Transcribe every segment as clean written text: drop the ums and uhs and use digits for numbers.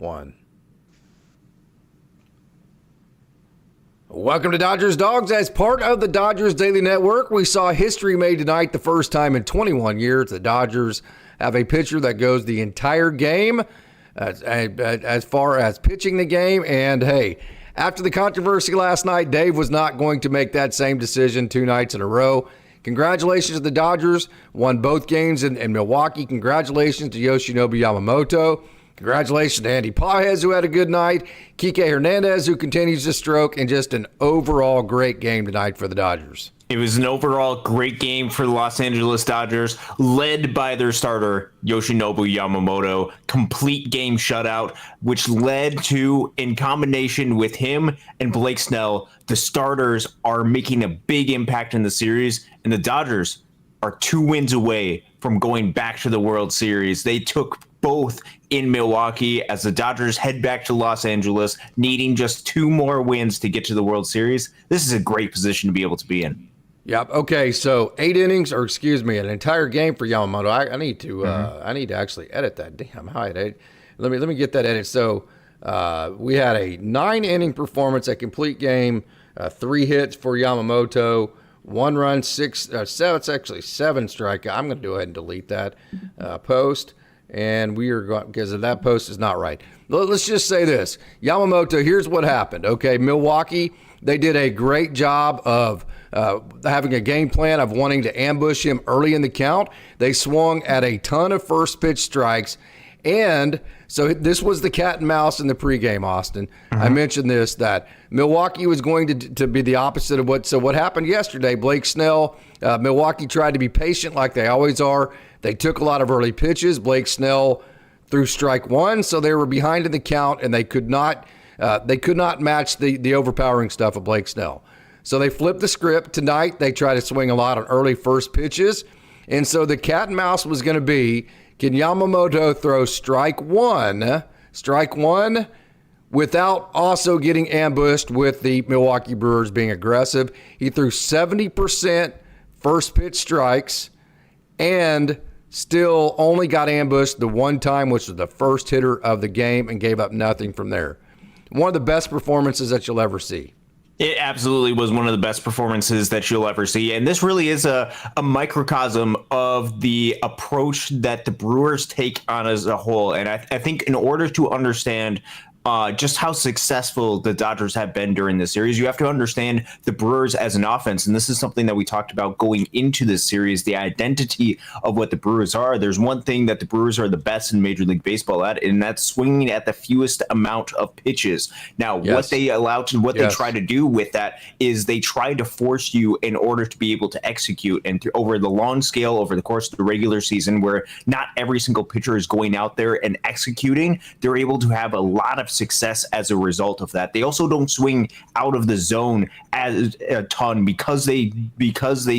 1. Welcome to Dodgers Dogs. As part of the Dodgers Daily Network, we saw history made tonight. The first time in 21 years the Dodgers have a pitcher that goes the entire game as far as pitching the game. And hey, after the controversy last night, Dave was not going to make that same decision 2 nights in a row. Congratulations to the Dodgers. Won both games in Milwaukee. Congratulations to Yoshinobu Yamamoto. Congratulations to Andy Pages, who had a good night. Kike Hernandez, who continues to stroke. And just an overall great game tonight for the Dodgers. It was an overall great game for the Los Angeles Dodgers, led by their starter, Yoshinobu Yamamoto. Complete game shutout, which led to, in combination with him and Blake Snell, the starters are making a big impact in the series, and the Dodgers are 2 wins away from going back to the World Series. They took both in Milwaukee as the Dodgers head back to Los Angeles, needing just 2 more wins to get to the World Series. This is a great position to be able to be in. Yep. Okay. So 8 innings, or excuse me, an entire game for Yamamoto. I need to actually edit that. Damn, how I edit. Let me get that edit. So we had a 9-inning performance, a complete game, 3 hits for Yamamoto, 1 run, 7. It's actually 7 strikeouts. I'm going to go ahead and delete that post, and we are going because that post is not right. Let's just say this: Yamamoto. Here's what happened. Okay, Milwaukee. They did a great job of having a game plan of wanting to ambush him early in the count. They swung at a ton of first pitch strikes. And so this was the cat and mouse in the pregame, Austin. I mentioned this, that Milwaukee was going to be the opposite of what happened yesterday. Blake Snell, Milwaukee tried to be patient like they always are. They took a lot of early pitches. Blake Snell threw strike 1, so they were behind in the count, and they could not match the overpowering stuff of Blake Snell. So they flipped the script. Tonight, they try to swing a lot on early first pitches. And so the cat and mouse was going to be, can Yamamoto throw strike one without also getting ambushed with the Milwaukee Brewers being aggressive? He threw 70% first pitch strikes and still only got ambushed the one time, which was the first hitter of the game, and gave up nothing from there. One of the best performances that you'll ever see. It absolutely was one of the best performances that you'll ever see. And this really is a microcosm of the approach that the Brewers take on as a whole. And I think in order to understand just how successful the Dodgers have been during this series, you have to understand the Brewers as an offense. And this is something that we talked about going into this series, the identity of what the Brewers are. There's one thing that the Brewers are the best in Major League Baseball at, and that's swinging at the fewest amount of pitches. Now, what they try to do with that is they try to force you in order to be able to execute. And over the long scale, over the course of the regular season, where not every single pitcher is going out there and executing, they're able to have a lot of success as a result of that. They also don't swing out of the zone as a ton because they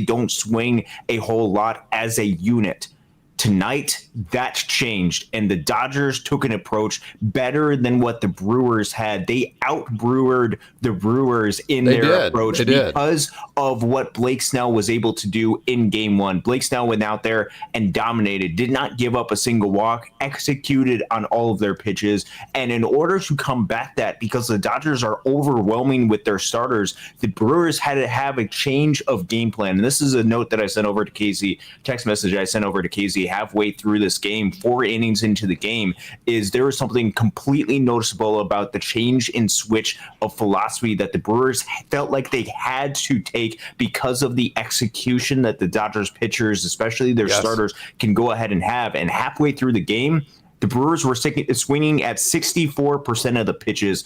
don't swing a whole lot as a unit. Tonight, that changed, and the Dodgers took an approach better than what the Brewers had. They out-brewered the Brewers in their approach because of what Blake Snell was able to do in Game 1. Blake Snell went out there and dominated, did not give up a single walk, executed on all of their pitches, and in order to combat that, because the Dodgers are overwhelming with their starters, the Brewers had to have a change of game plan. And this is a note that I sent over to Casey, text message I sent over to Casey halfway through this game, 4 innings into the game, is there was something completely noticeable about the change in switch of philosophy that the Brewers felt like they had to take because of the execution that the Dodgers pitchers, especially their starters, can go ahead and have. And halfway through the game, the Brewers were swinging at 64% of the pitches,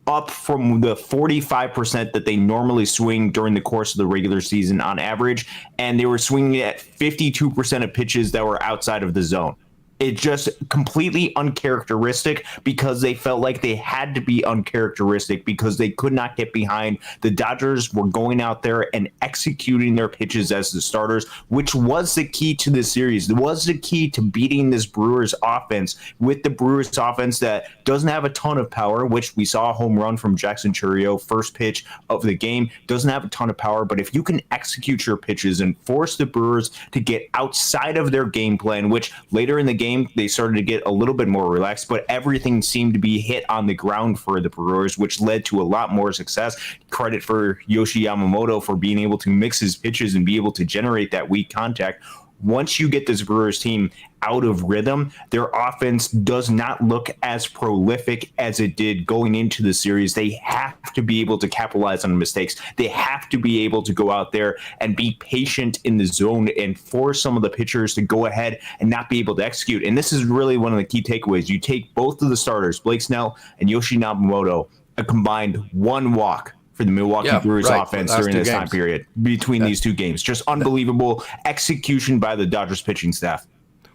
up from the 45% that they normally swing during the course of the regular season on average. And they were swinging at 52% of pitches that were outside of the zone. It just completely uncharacteristic because they felt like they had to be uncharacteristic because they could not get behind. The Dodgers were going out there and executing their pitches as the starters, which was the key to this series. It was the key to beating this Brewers offense, with the Brewers offense that doesn't have a ton of power, which we saw a home run from Jackson Chourio, first pitch of the game, doesn't have a ton of power. But if you can execute your pitches and force the Brewers to get outside of their game plan, which later in the game, game, they started to get a little bit more relaxed, but everything seemed to be hit on the ground for the Brewers, which led to a lot more success. Credit for Yoshi Yamamoto for being able to mix his pitches and be able to generate that weak contact. Once you get this Brewers team out of rhythm, their offense does not look as prolific as it did going into the series. They have to be able to capitalize on mistakes. They have to be able to go out there and be patient in the zone and force some of the pitchers to go ahead and not be able to execute. And this is really one of the key takeaways. You take both of the starters, Blake Snell and Yoshi Yamamoto, a combined 1 walk for the Milwaukee Brewers offense during this time period between these 2 games. Just unbelievable execution by the Dodgers pitching staff.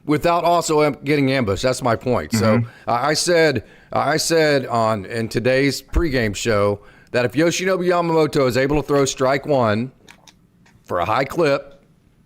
Without also getting ambushed. That's my point. So I said in today's pregame show that if Yoshinobu Yamamoto is able to throw strike 1 for a high clip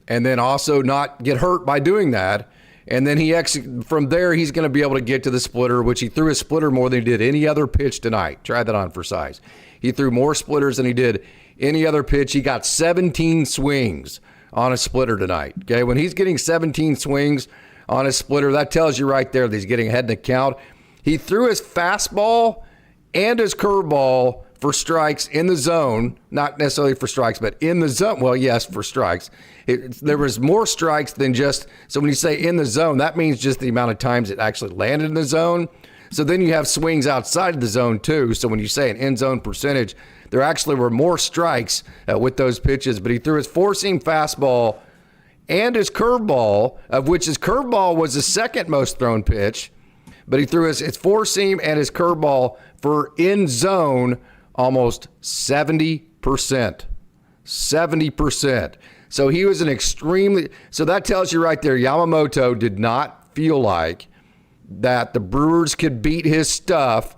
and then also not get hurt by doing that, and then from there he's going to be able to get to the splitter, which he threw a splitter more than he did any other pitch tonight. Try that on for size. He threw more splitters than he did any other pitch. He got 17 swings on a splitter tonight. Okay, when he's getting 17 swings on a splitter, that tells you right there that he's getting ahead in the count. He threw his fastball and his curveball for strikes in the zone, not necessarily for strikes, but in the zone. Well, yes, for strikes. There was more strikes than just, so when you say in the zone, that means just the amount of times it actually landed in the zone. So then you have swings outside of the zone too. So when you say an end zone percentage, there actually were more strikes with those pitches, but he threw his 4-seam fastball and his curveball, of which his curveball was the second most thrown pitch, but he threw his 4-seam and his curveball for in zone almost 70%. 70%. So he was so that tells you right there, Yamamoto did not feel like that the Brewers could beat his stuff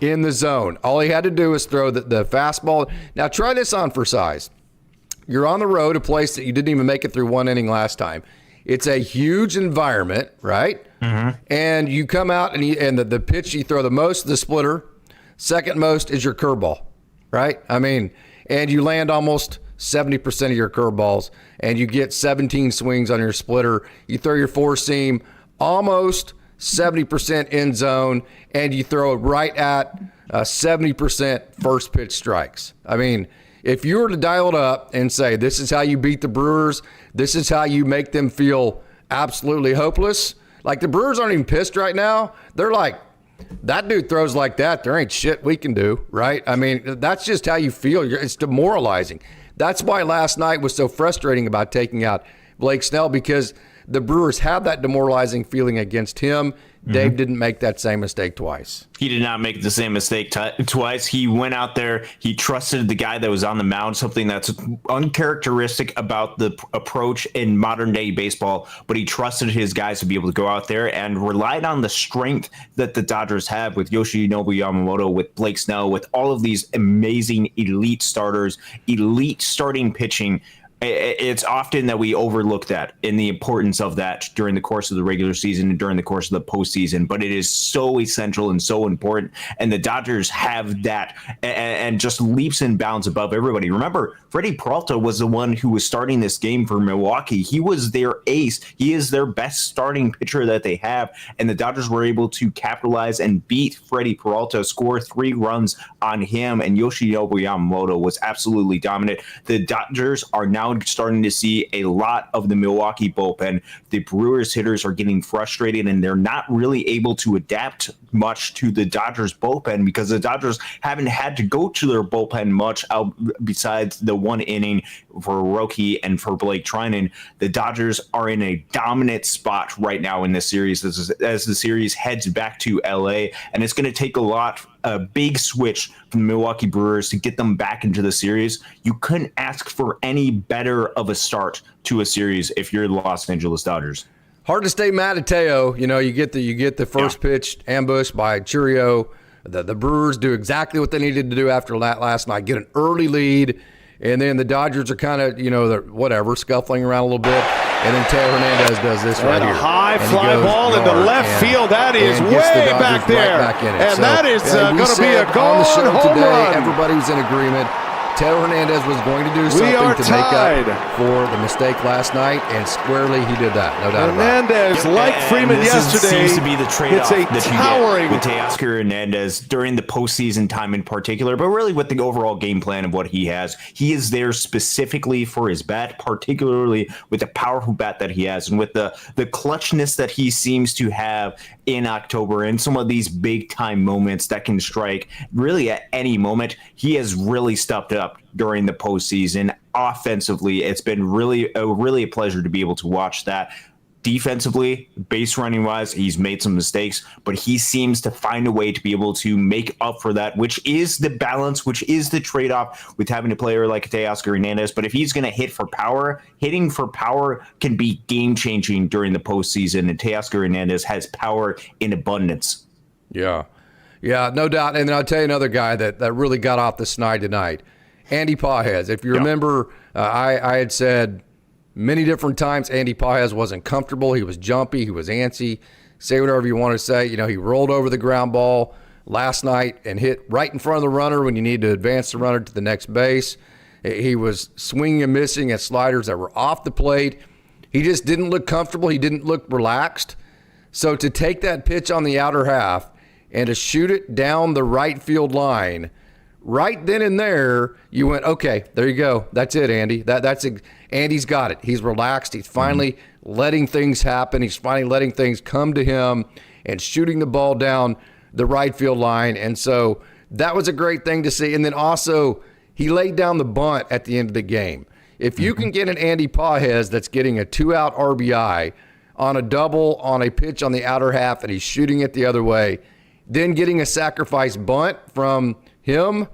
in the zone. All he had to do was throw the fastball. Now try this on for size. You're on the road, a place that you didn't even make it through 1 inning last time. It's a huge environment, right? And you come out and the pitch you throw the most, the splitter. Second most is your curveball, right? I mean, and you land almost 70% of your curveballs, and you get 17 swings on your splitter. You throw your 4-seam almost 70% end zone, and you throw it right at 70% first pitch strikes. I mean, if you were to dial it up and say, this is how you beat the Brewers, this is how you make them feel absolutely hopeless, like the Brewers aren't even pissed right now. They're like, that dude throws like that, there ain't shit we can do, right? I mean, that's just how you feel. It's demoralizing. That's why last night was so frustrating about taking out Blake Snell, because the Brewers have that demoralizing feeling against him. Dave didn't make that same mistake twice. He did not make the same mistake twice. He went out there. He trusted the guy that was on the mound, something that's uncharacteristic about the approach in modern day baseball. But he trusted his guys to be able to go out there and relied on the strength that the Dodgers have with Yoshinobu Yamamoto, with Blake Snell, with all of these amazing elite starters, elite starting pitching. It's often that we overlook that in the importance of that during the course of the regular season and during the course of the postseason, but it is so essential and so important. And the Dodgers have that and just leaps and bounds above everybody. Remember, Freddie Peralta was the one who was starting this game for Milwaukee. He was their ace. He is their best starting pitcher that they have. And the Dodgers were able to capitalize and beat Freddie Peralta, score 3 runs on him. And Yoshinobu Yamamoto was absolutely dominant. The Dodgers are now starting to see a lot of the Milwaukee bullpen. The Brewers hitters are getting frustrated, and they're not really able to adapt much to the Dodgers bullpen because the Dodgers haven't had to go to their bullpen much besides the 1 inning for Roki and for Blake Trinan. The Dodgers are in a dominant spot right now in this series as the series heads back to LA, and it's going to take a big switch from the Milwaukee Brewers to get them back into the series. You couldn't ask for any better of a start to a series if you're the Los Angeles Dodgers. Hard to stay mad at Teo. You know, you get the first pitch ambush by Churio. The Brewers do exactly what they needed to do after last night, get an early lead, and then the Dodgers are kind of, scuffling around a little bit, and then Teo Hernandez does this right here. A high fly ball into left field. That is way back there. Right back in it. And that is going to be a on the show home today, run. everybody's in agreement. Taylor Hernandez was going to do something to make up for the mistake last night, and squarely he did that, no doubt about it. Hernandez, like Freeman yesterday, seems to be the trade-off that towering... you get with Teoscar Hernandez during the postseason time in particular, but really with the overall game plan of what he has. He is there specifically for his bat, particularly with the powerful bat that he has, and with the clutchness that he seems to have in October, and some of these big-time moments that can strike really at any moment. He has really stepped up during the postseason. Offensively, it's been really a pleasure to be able to watch that. Defensively, base running wise, he's made some mistakes, but he seems to find a way to be able to make up for that, which is the balance, which is the trade-off with having a player like Teoscar Hernandez. But if he's going to hit for power, hitting for power can be game-changing during the postseason, and Teoscar Hernandez has power in abundance. Yeah, no doubt. And then I'll tell you another guy that really got off the snide tonight, Andy Pages. If you remember, I had said many different times Andy Pages wasn't comfortable. He was jumpy. He was antsy. Say whatever you want to say. You know, he rolled over the ground ball last night and hit right in front of the runner when you need to advance the runner to the next base. He was swinging and missing at sliders that were off the plate. He just didn't look comfortable. He didn't look relaxed. So to take that pitch on the outer half and to shoot it down the right field line, right then and there, you went, okay, there you go. That's it, Andy. Andy's got it. He's relaxed. He's finally letting things happen. He's finally letting things come to him and shooting the ball down the right field line. And so that was a great thing to see. And then also, he laid down the bunt at the end of the game. If you can get an Andy Pages that's getting a 2-out RBI on a double on a pitch on the outer half and he's shooting it the other way, then getting a sacrifice bunt from him,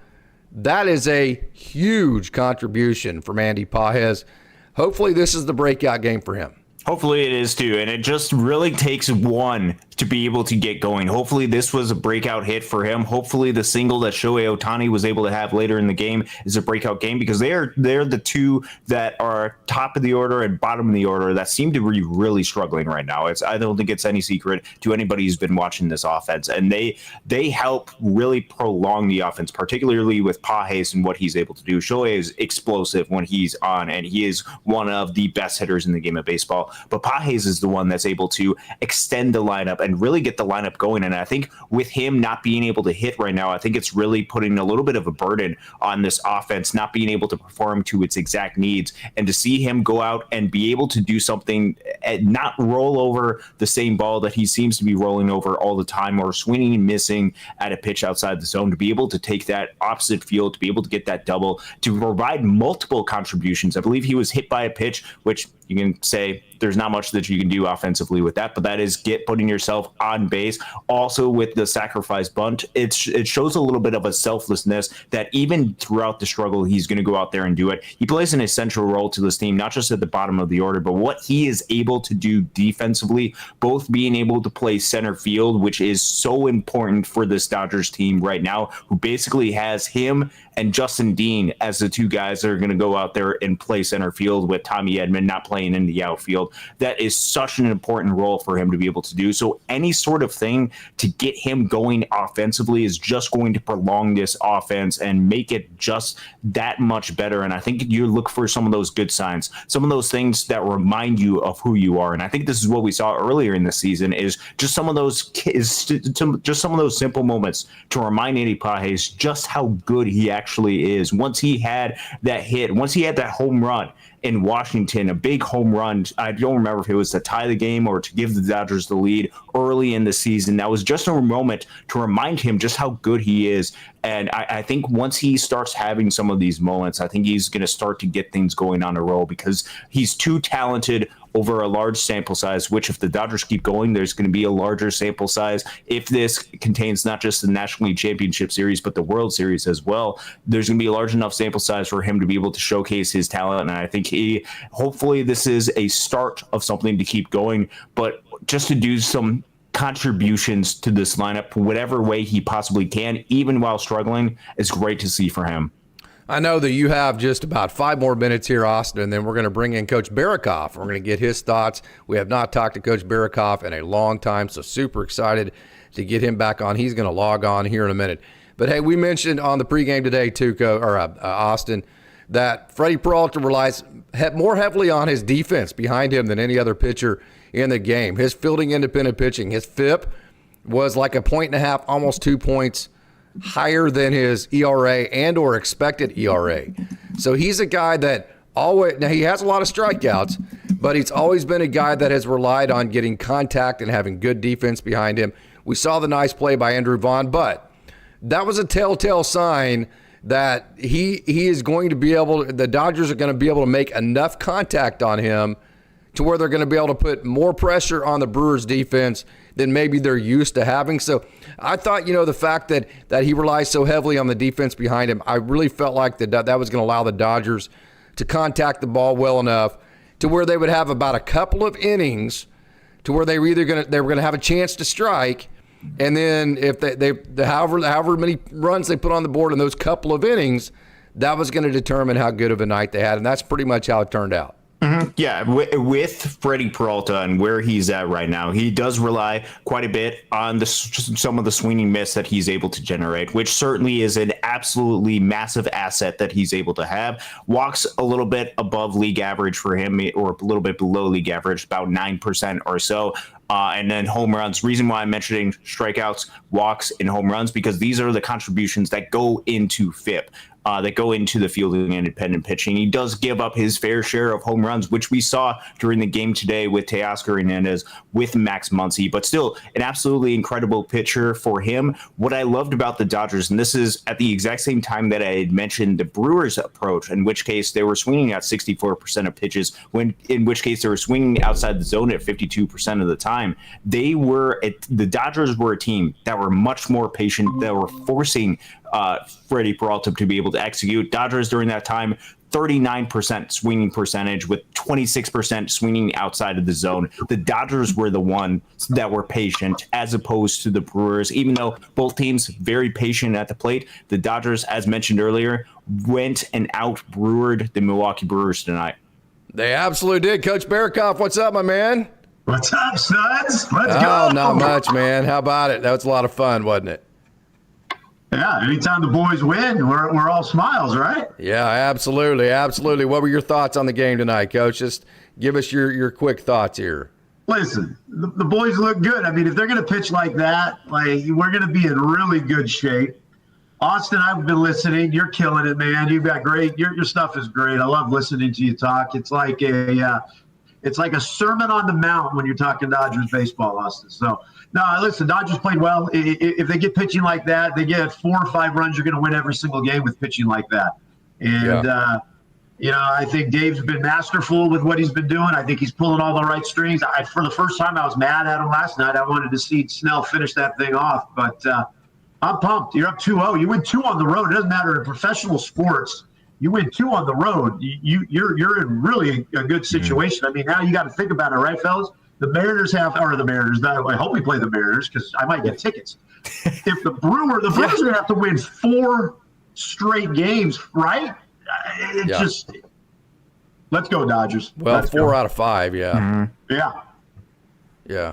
that is a huge contribution from Andy Pages. Hopefully this is the breakout game for him. Hopefully it is too, and it just really takes one to be able to get going. Hopefully this was a breakout hit for him. Hopefully the single that Shohei Ohtani was able to have later in the game is a breakout game, because they're the two that are top of the order and bottom of the order that seem to be really struggling right now. I don't think it's any secret to anybody who's been watching this offense, and they help really prolong the offense, particularly with Pages and what he's able to do. Shohei is explosive when he's on, and he is one of the best hitters in the game of baseball. But Pages is the one that's able to extend the lineup and really get the lineup going. And I think with him not being able to hit right now, I think it's really putting a little bit of a burden on this offense, not being able to perform to its exact needs. And to see him go out and be able to do something and not roll over the same ball that he seems to be rolling over all the time, or swinging and missing at a pitch outside the zone, to be able to take that opposite field, to be able to get that double, to provide multiple contributions. I believe he was hit by a pitch, which you can say there's not much that you can do offensively with that, but that is putting yourself on base. Also with the sacrifice bunt, it shows a little bit of a selflessness that even throughout the struggle, he's going to go out there and do it. He plays an essential role to this team, not just at the bottom of the order, but what he is able to do defensively, both being able to play center field, which is so important for this Dodgers team right now, who basically has him and Justin Dean as the two guys that are going to go out there and play center field, with Tommy Edman not playing in the outfield. That is such an important role for him to be able to do. So any sort of thing to get him going offensively is just going to prolong this offense and make it just that much better. And I think you look for some of those good signs, some of those things that remind you of who you are. And I think this is what we saw earlier in the season, is just some of those simple moments to remind Andy Pages just how good he actually is. Once he had that hit, once he had that home run in Washington, a big home run. I don't remember if it was to tie the game or to give the Dodgers the lead early in the season. That was just a moment to remind him just how good he is. And I think once he starts having some of these moments, I think he's going to start to get things going on a roll, because he's too talented over a large sample size, which if the Dodgers keep going, there's going to be a larger sample size. If this contains not just the National League Championship Series, but the World Series as well, there's going to be a large enough sample size for him to be able to showcase his talent. And I think hopefully this is a start of something to keep going, but just to do some contributions to this lineup, whatever way he possibly can, even while struggling, is great to see for him. I know that you have just about 5 more minutes here, Austin, and then we're going to bring in Coach Barakov. We're going to get his thoughts. We have not talked to Coach Barakov in a long time, so super excited to get him back on. He's going to log on here in a minute. But hey, we mentioned on the pregame today, too, Austin, that Freddie Peralta relies more heavily on his defense behind him than any other pitcher in the game. His fielding independent pitching, his FIP was like 1.5, almost 2 points higher than his ERA and or expected ERA. So he's a guy that always, now he has a lot of strikeouts, but he's always been a guy that has relied on getting contact and having good defense behind him. We saw the nice play by Andrew Vaughn, but that was a telltale sign that he is going to be able, the Dodgers are going to be able to make enough contact on him to where they're going to be able to put more pressure on the Brewers defense than maybe they're used to having. So I thought, the fact that he relies so heavily on the defense behind him, I really felt like that was going to allow the Dodgers to contact the ball well enough to where they would have about a couple of innings to where they were going to have a chance to strike. And then if they however many runs they put on the board in those couple of innings, that was going to determine how good of a night they had. And that's pretty much how it turned out. Mm-hmm. Yeah, with Freddie Peralta and where he's at right now, he does rely quite a bit on some of the swinging miss that he's able to generate, which certainly is an absolutely massive asset that he's able to have. Walks a little bit above league average for him, or a little bit below league average, about 9% or so. And then home runs. Reason why I'm mentioning strikeouts, walks, and home runs, because these are the contributions that go into FIP. That go into the fielding independent pitching. He does give up his fair share of home runs, which we saw during the game today with Teoscar Hernandez, with Max Muncy, but still an absolutely incredible pitcher for him. What I loved about the Dodgers, and this is at the exact same time that I had mentioned the Brewers approach, in which case they were swinging at 64% of pitches, in which case they were swinging outside the zone at 52% of the time. The Dodgers were a team that were much more patient, that were forcing Freddie Peralta to be able to execute. Dodgers during that time, 39% swinging percentage with 26% swinging outside of the zone. The Dodgers were the ones that were patient as opposed to the Brewers. Even though both teams very patient at the plate, the Dodgers, as mentioned earlier, went and out-brewered the Milwaukee Brewers tonight. They absolutely did. Coach Barakov, what's up, my man? What's up, studs? Let's go. Oh, not much, man. How about it? That was a lot of fun, wasn't it? Yeah, anytime the boys win, we're all smiles, right? Yeah, absolutely, absolutely. What were your thoughts on the game tonight, Coach? Just give us your quick thoughts here. Listen, the boys look good. I mean, if they're going to pitch like that, we're going to be in really good shape. Austin, I've been listening. You're killing it, man. You've got great. Your stuff is great. I love listening to you talk. It's like a sermon on the mount when you're talking Dodgers baseball, Austin. So. No, listen, Dodgers played well. If they get pitching like that, they get 4 or 5 runs, you're going to win every single game with pitching like that. And, I think Dave's been masterful with what he's been doing. I think he's pulling all the right strings. For the first time, I was mad at him last night. I wanted to see Snell finish that thing off. But I'm pumped. You're up 2-0. You win 2 on the road. It doesn't matter in professional sports. You win 2 on the road. You're in really a good situation. I mean, now you got to think about it, right, fellas? The Mariners I hope we play the Mariners because I might get tickets. If the Brewers are going to have to win 4 straight games, right? Let's go Dodgers. Well, let's 4 go. out of 5, yeah. Yeah.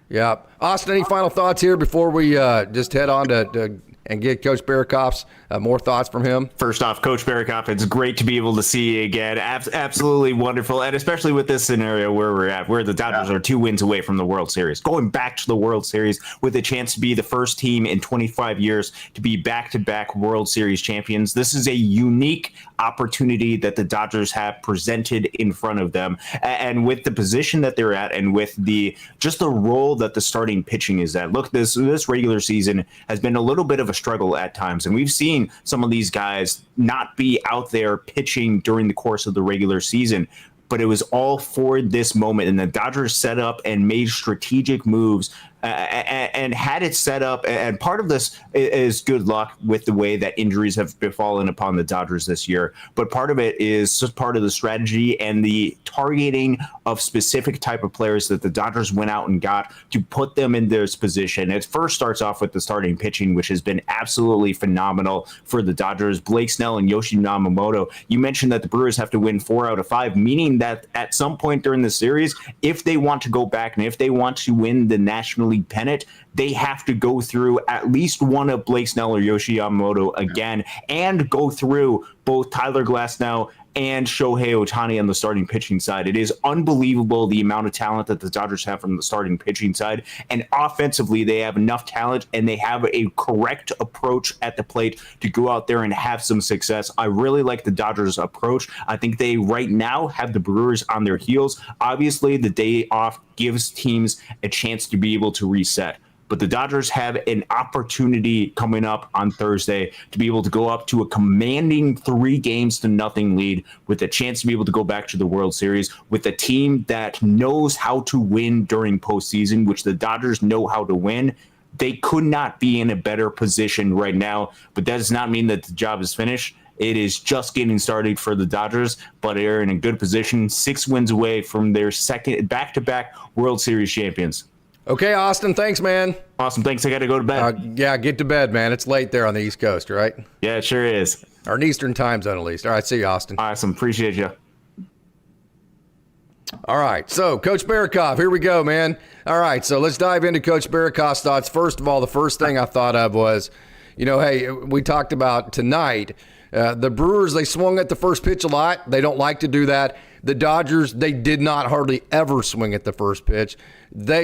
Yeah. Austin, any final thoughts here before we just head on to and get Coach Barakov's more thoughts from him? First off, Coach Barakov, it's great to be able to see you again. Absolutely wonderful, and especially with this scenario where we're at, where the Dodgers are 2 wins away from the World Series, going back to the World Series with a chance to be the first team in 25 years to be back-to-back World Series champions. This is a unique opportunity that the Dodgers have presented in front of them, and with the position that they're at, and with the role that the starting pitching is at. Look, this regular season has been a little bit of a struggle at times, and we've seen some of these guys not be out there pitching during the course of the regular season, but it was all for this moment, and the Dodgers set up and made strategic moves and had it set up. And part of this is good luck with the way that injuries have befallen upon the Dodgers this year. But part of it is just part of the strategy and the targeting of specific type of players that the Dodgers went out and got to put them in this position. It first starts off with the starting pitching, which has been absolutely phenomenal for the Dodgers. Blake Snell and Yoshi Yamamoto. You mentioned that the Brewers have to win 4 out of 5, meaning that at some point during the series, if they want to go back and if they want to win the National American League pennant, they have to go through at least one of Blake Snell or Yoshi Yamamoto again, and go through both Tyler Glasnow and Shohei Ohtani on the starting pitching side. It is unbelievable the amount of talent that the Dodgers have from the starting pitching side. And offensively, they have enough talent and they have a correct approach at the plate to go out there and have some success. I really like the Dodgers' approach. I think they right now have the Brewers on their heels. Obviously, the day off gives teams a chance to be able to reset. But the Dodgers have an opportunity coming up on Thursday to be able to go up to a commanding 3-0 lead with a chance to be able to go back to the World Series with a team that knows how to win during postseason, which the Dodgers know how to win. They could not be in a better position right now, but that does not mean that the job is finished. It is just getting started for the Dodgers, but they're in a good position, 6 wins away from their second back-to-back World Series champions. Okay, Austin, thanks, man. Awesome. Thanks. I got to go to bed. Yeah, get to bed, man. It's late there on the East Coast, right? Yeah, it sure is. Or an Eastern time zone, at least. All right, see you, Austin. Awesome. Appreciate you. All right, so Coach Barakov, here we go, man. All right, so let's dive into Coach Barakov's thoughts. First of all, the first thing I thought of was, hey, we talked about tonight, the Brewers, they swung at the first pitch a lot. They don't like to do that. The Dodgers, they did not hardly ever swing at the first pitch.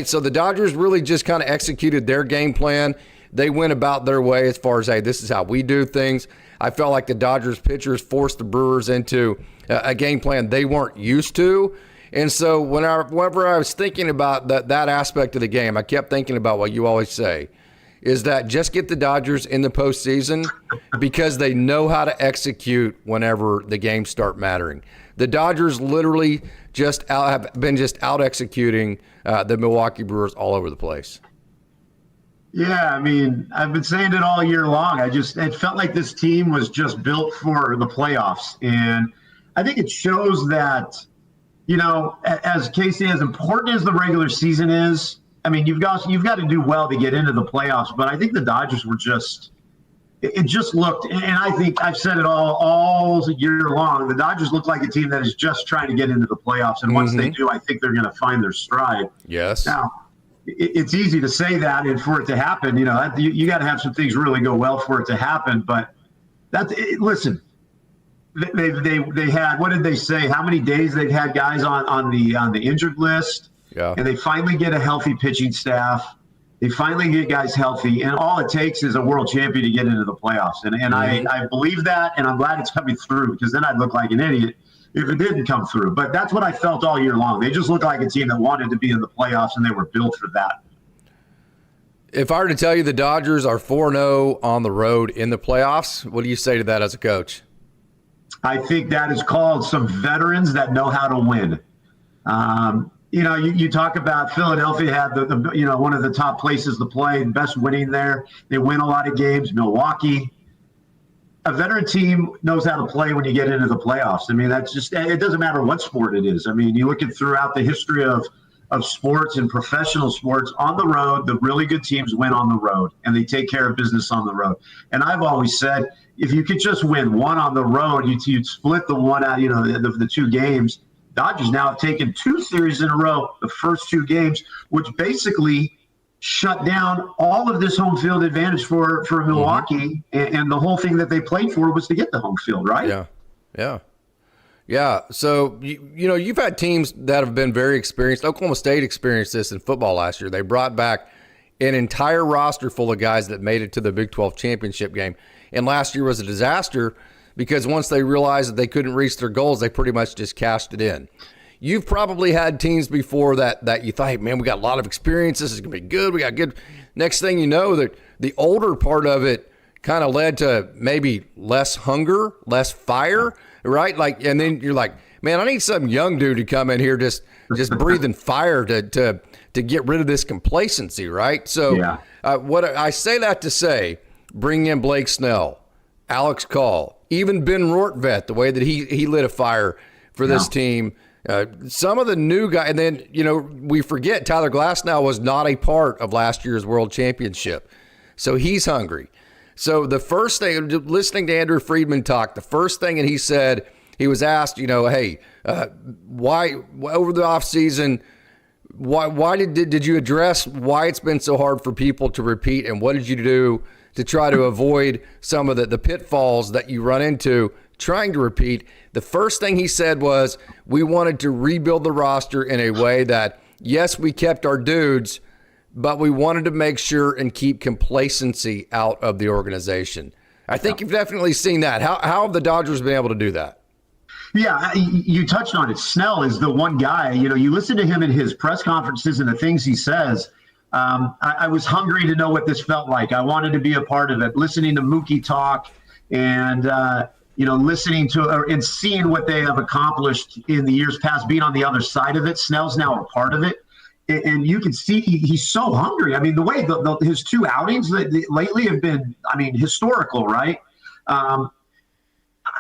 So the Dodgers really just kind of executed their game plan. They went about their way as far as, hey, this is how we do things. I felt like the Dodgers pitchers forced the Brewers into a game plan they weren't used to. And so whenever I was thinking about that aspect of the game, I kept thinking about what you always say, is that just get the Dodgers in the postseason because they know how to execute whenever the games start mattering. The Dodgers literally have been out executing the Milwaukee Brewers all over the place. Yeah, I mean, I've been saying it all year long. It felt like this team was just built for the playoffs. And I think it shows that, as Casey, as important as the regular season is, I mean, you've got to do well to get into the playoffs. But I think the Dodgers were it just looked, and I think I've said it all year long, the Dodgers look like a team that is just trying to get into the playoffs. And once they do, I think they're going to find their stride. Yes. Now, it's easy to say that, and for it to happen, you got to have some things really go well for it to happen. But listen, they had, what did they say? How many days they've had guys on the injured list? Yeah. And they finally get a healthy pitching staff. They finally get guys healthy, and all it takes is a world champion to get into the playoffs. And I believe that, and I'm glad it's coming through, because then I'd look like an idiot if it didn't come through. But that's what I felt all year long. They just looked like a team that wanted to be in the playoffs, and they were built for that. If I were to tell you the Dodgers are 4-0 on the road in the playoffs, what do you say to that as a coach? I think that is called some veterans that know how to win. You talk about Philadelphia had the one of the top places to play, the best winning there. They win a lot of games. Milwaukee, a veteran team knows how to play when you get into the playoffs. I mean, that's just, it doesn't matter what sport it is. I mean, you look at throughout the history of sports and professional sports, on the road, the really good teams win on the road, and they take care of business on the road. And I've always said, if you could just win one on the road, you'd split the one out, the 2 games. Dodgers now have taken 2 series in a row, the first 2 games, which basically shut down all of this home field advantage for Milwaukee. And the whole thing that they played for was to get the home field, right? Yeah. So, you've had teams that have been very experienced. Oklahoma State experienced this in football last year. They brought back an entire roster full of guys that made it to the Big 12 championship game. And last year was a disaster, because once they realized that they couldn't reach their goals, they pretty much just cashed it in. You've probably had teams before that you thought, hey, man, we got a lot of experience. This is going to be good. We got good. Next thing you know, that the older part of it kind of led to maybe less hunger, less fire, right? And then you're like, man, I need some young dude to come in here just breathing fire to get rid of this complacency, right? So what I say that to say, bring in Blake Snell, Alex Call, even Ben Rortvedt, the way that he lit a fire for this team. Some of the new guys, and then, we forget Tyler Glasnow was not a part of last year's World Championship. So he's hungry. So the first thing, listening to Andrew Friedman talk, the first thing that he said, he was asked, hey, why over the offseason, Why did you address why it's been so hard for people to repeat, and what did you do to try to avoid some of the pitfalls that you run into trying to repeat? The first thing he said was, we wanted to rebuild the roster in a way that, yes, we kept our dudes, but we wanted to make sure and keep complacency out of the organization. I think you've definitely seen that. How have the Dodgers been able to do that? Yeah, you touched on it. Snell is the one guy, you listen to him in his press conferences and the things he says. I was hungry to know what this felt like. I wanted to be a part of it, listening to Mookie talk and, listening to and seeing what they have accomplished in the years past, being on the other side of it. Snell's now a part of it. And you can see he's so hungry. I mean, the way his 2 outings lately have been, historical, right?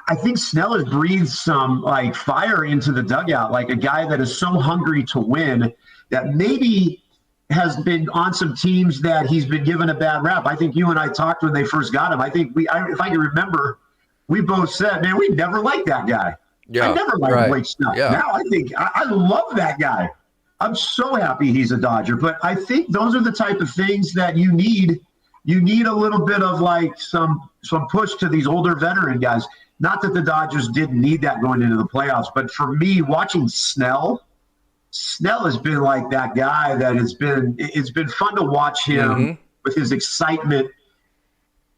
I think Snell has breathed some fire into the dugout, like a guy that is so hungry to win that maybe has been on some teams that he's been given a bad rap. I think you and I talked when they first got him. I think if I can remember, we both said, man, we never liked that guy. Yeah, I never liked Blake Snell. Yeah. Now I think I love that guy. I'm so happy he's a Dodger. But I think those are the type of things that you need. You need a little bit of some push to these older veteran guys. Not that the Dodgers didn't need that going into the playoffs, but for me, watching Snell has been like that guy that it's been fun to watch him with his excitement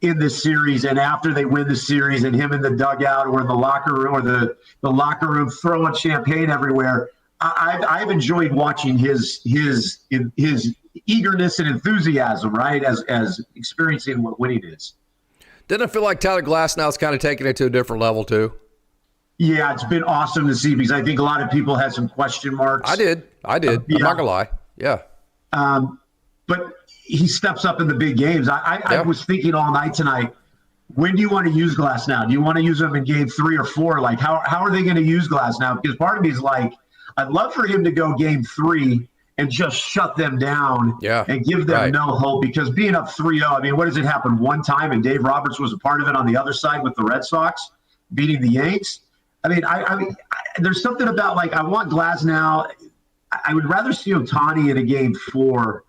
in this series and after they win the series and him in the dugout or in the locker room or the locker room throwing champagne everywhere. I've enjoyed watching his eagerness and enthusiasm, right, as experiencing what winning is. Didn't it feel like Tyler Glasnow's kind of taking it to a different level too? Yeah, it's been awesome to see because I think a lot of people had some question marks. I did. I'm not gonna lie. Yeah. But he steps up in the big games. I was thinking all night tonight, when do you want to use Glasnow? Do you want to use him in game 3 or 4? Like, how are they going to use Glasnow? Because part of me is like, I'd love for him to go game 3 and just shut them down and give them no hope, because being up 3-0, what does it happen one time? And Dave Roberts was a part of it on the other side with the Red Sox beating the Yanks. There's something about I want Glasnow. I would rather see Ohtani in a game 4,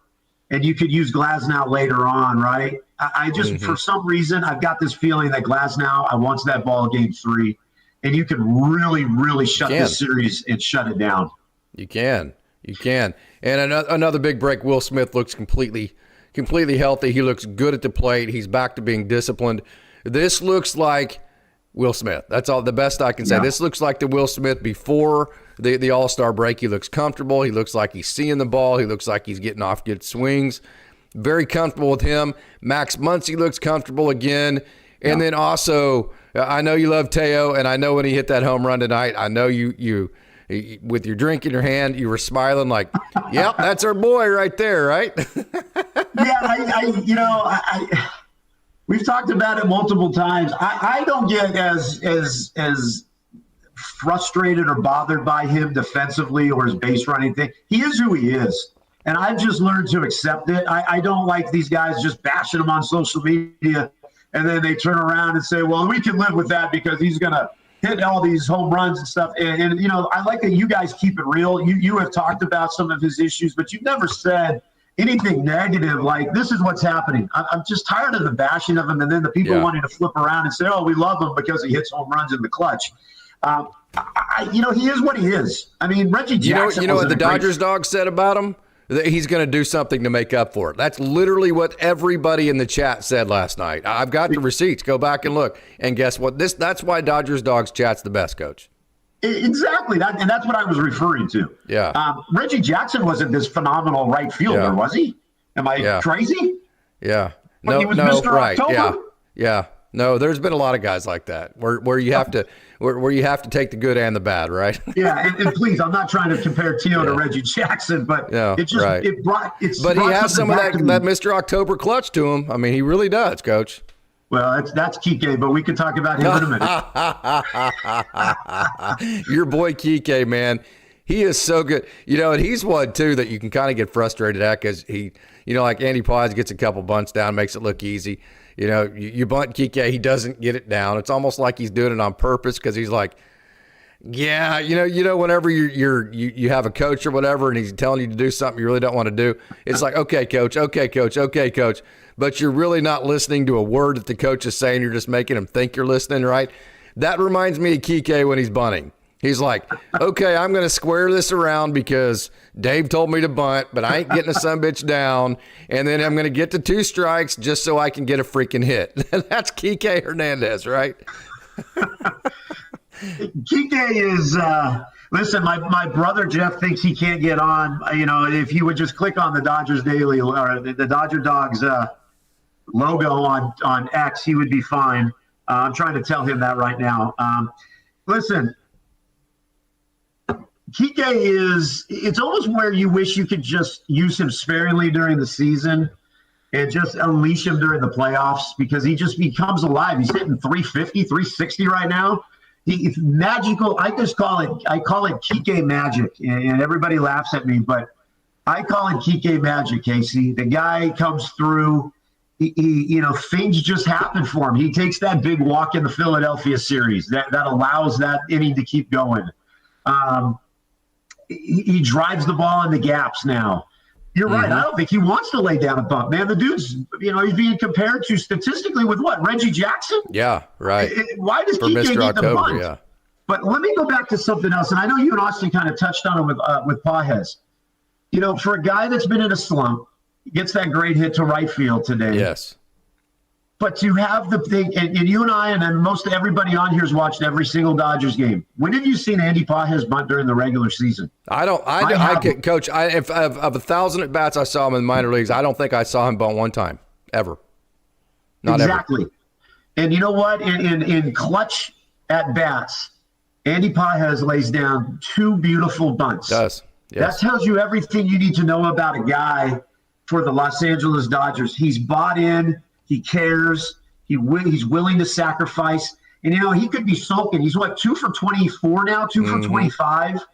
and you could use Glasnow later on, right? I just, for some reason, I've got this feeling that Glasnow wants that ball game 3, and you can really, really shut this series and shut it down. You can. And another big break, Will Smith looks completely healthy. He looks good at the plate. He's back to being disciplined. This looks like Will Smith. That's all the best I can say. Yeah. This looks like the Will Smith before the All-Star break. He looks comfortable. He looks like he's seeing the ball. He looks like he's getting off good swings. Very comfortable with him. Max Muncy looks comfortable again. And then also, I know you love Teo, and I know when he hit that home run tonight, I know you with your drink in your hand, you were smiling like, yep, that's our boy right there, right? We've talked about it multiple times. I don't get as frustrated or bothered by him defensively or his base running thing. He is who he is, and I've just learned to accept it. I don't like these guys just bashing him on social media, and then they turn around and say, well, we can live with that because he's going to hit all these home runs and stuff. And I like that you guys keep it real. You have talked about some of his issues, but you've never said anything negative like this is what's happening. I'm just tired of the bashing of him and then the people wanting to flip around and say, oh, we love him because he hits home runs in the clutch. He is what he is. Reggie Jackson. You know what the Dodgers dog said about him? That he's going to do something to make up for it. That's literally what everybody in the chat said last night. I've got the receipts. Go back and look. And guess what? That's why Dodgers Dogs chat's the best, Coach. Exactly. And that's what I was referring to. Yeah. Reggie Jackson wasn't this phenomenal right fielder, was he? Am I crazy? Yeah. He was Mr. Right. October? Yeah. No, there's been a lot of guys like that where you have to take the good and the bad, right? Yeah, and please, I'm not trying to compare Teo to Reggie Jackson, but it brought But he has some of that Mr. October clutch to him. He really does, Coach. Well, that's Kike, but we could talk about him in a minute. Your boy Kike, man, he is so good. And he's one too that you can kind of get frustrated at because he, like Andy Paz gets a couple bunts down, makes it look easy. You bunt Kike, he doesn't get it down. It's almost like he's doing it on purpose because he's like, Yeah, whenever you have a coach or whatever, and he's telling you to do something you really don't want to do, it's like, okay, coach, but you're really not listening to a word that the coach is saying. You're just making him think you're listening, right? That reminds me of Kike when he's bunting. He's like, okay, I'm going to square this around because Dave told me to bunt, but I ain't getting a sumbitch down, and then I'm going to get to 2 strikes just so I can get a freaking hit. That's Kike Hernandez, right? Kike is listen, my brother Jeff thinks he can't get on. If he would just click on the Dodgers Daily or the Dodger Dogs logo on X, he would be fine. I'm trying to tell him that right now. Listen, Kike it's almost where you wish you could just use him sparingly during the season and just unleash him during the playoffs, because he just becomes alive. He's hitting 350, 360 right now. It's magical. I call it Kike magic, and everybody laughs at me, but I call it Kike magic, Casey. The guy comes through. Things just happen for him. He takes that big walk in the Philadelphia series that allows that inning to keep going. He drives the ball in the gaps now. You're right. I don't think he wants to lay down a bunt, man. The dude's, he's being compared to statistically with what? Reggie Jackson? Yeah, right. Why does For Kike Mr. get the October, bunt? yeah. But let me go back to something else, and I know you and Austin kind of touched on it with Pages. For a guy that's been in a slump, gets that great hit to right field today. Yes. But to have the thing, and you and I, and then most everybody on here has watched every single Dodgers game. When have you seen Andy Pages bunt during the regular season? Coach, if of 1,000 at bats I saw him in the minor leagues, I don't think I saw him bunt one time ever. Not exactly. Ever. And you know what? In clutch at bats, Andy Pages lays down 2 beautiful bunts. Does. Yes. That tells you everything you need to know about a guy for the Los Angeles Dodgers. He's bought in. He cares. He's willing to sacrifice. And, he could be sulking. He's 2 for 24 now, 2 for 25.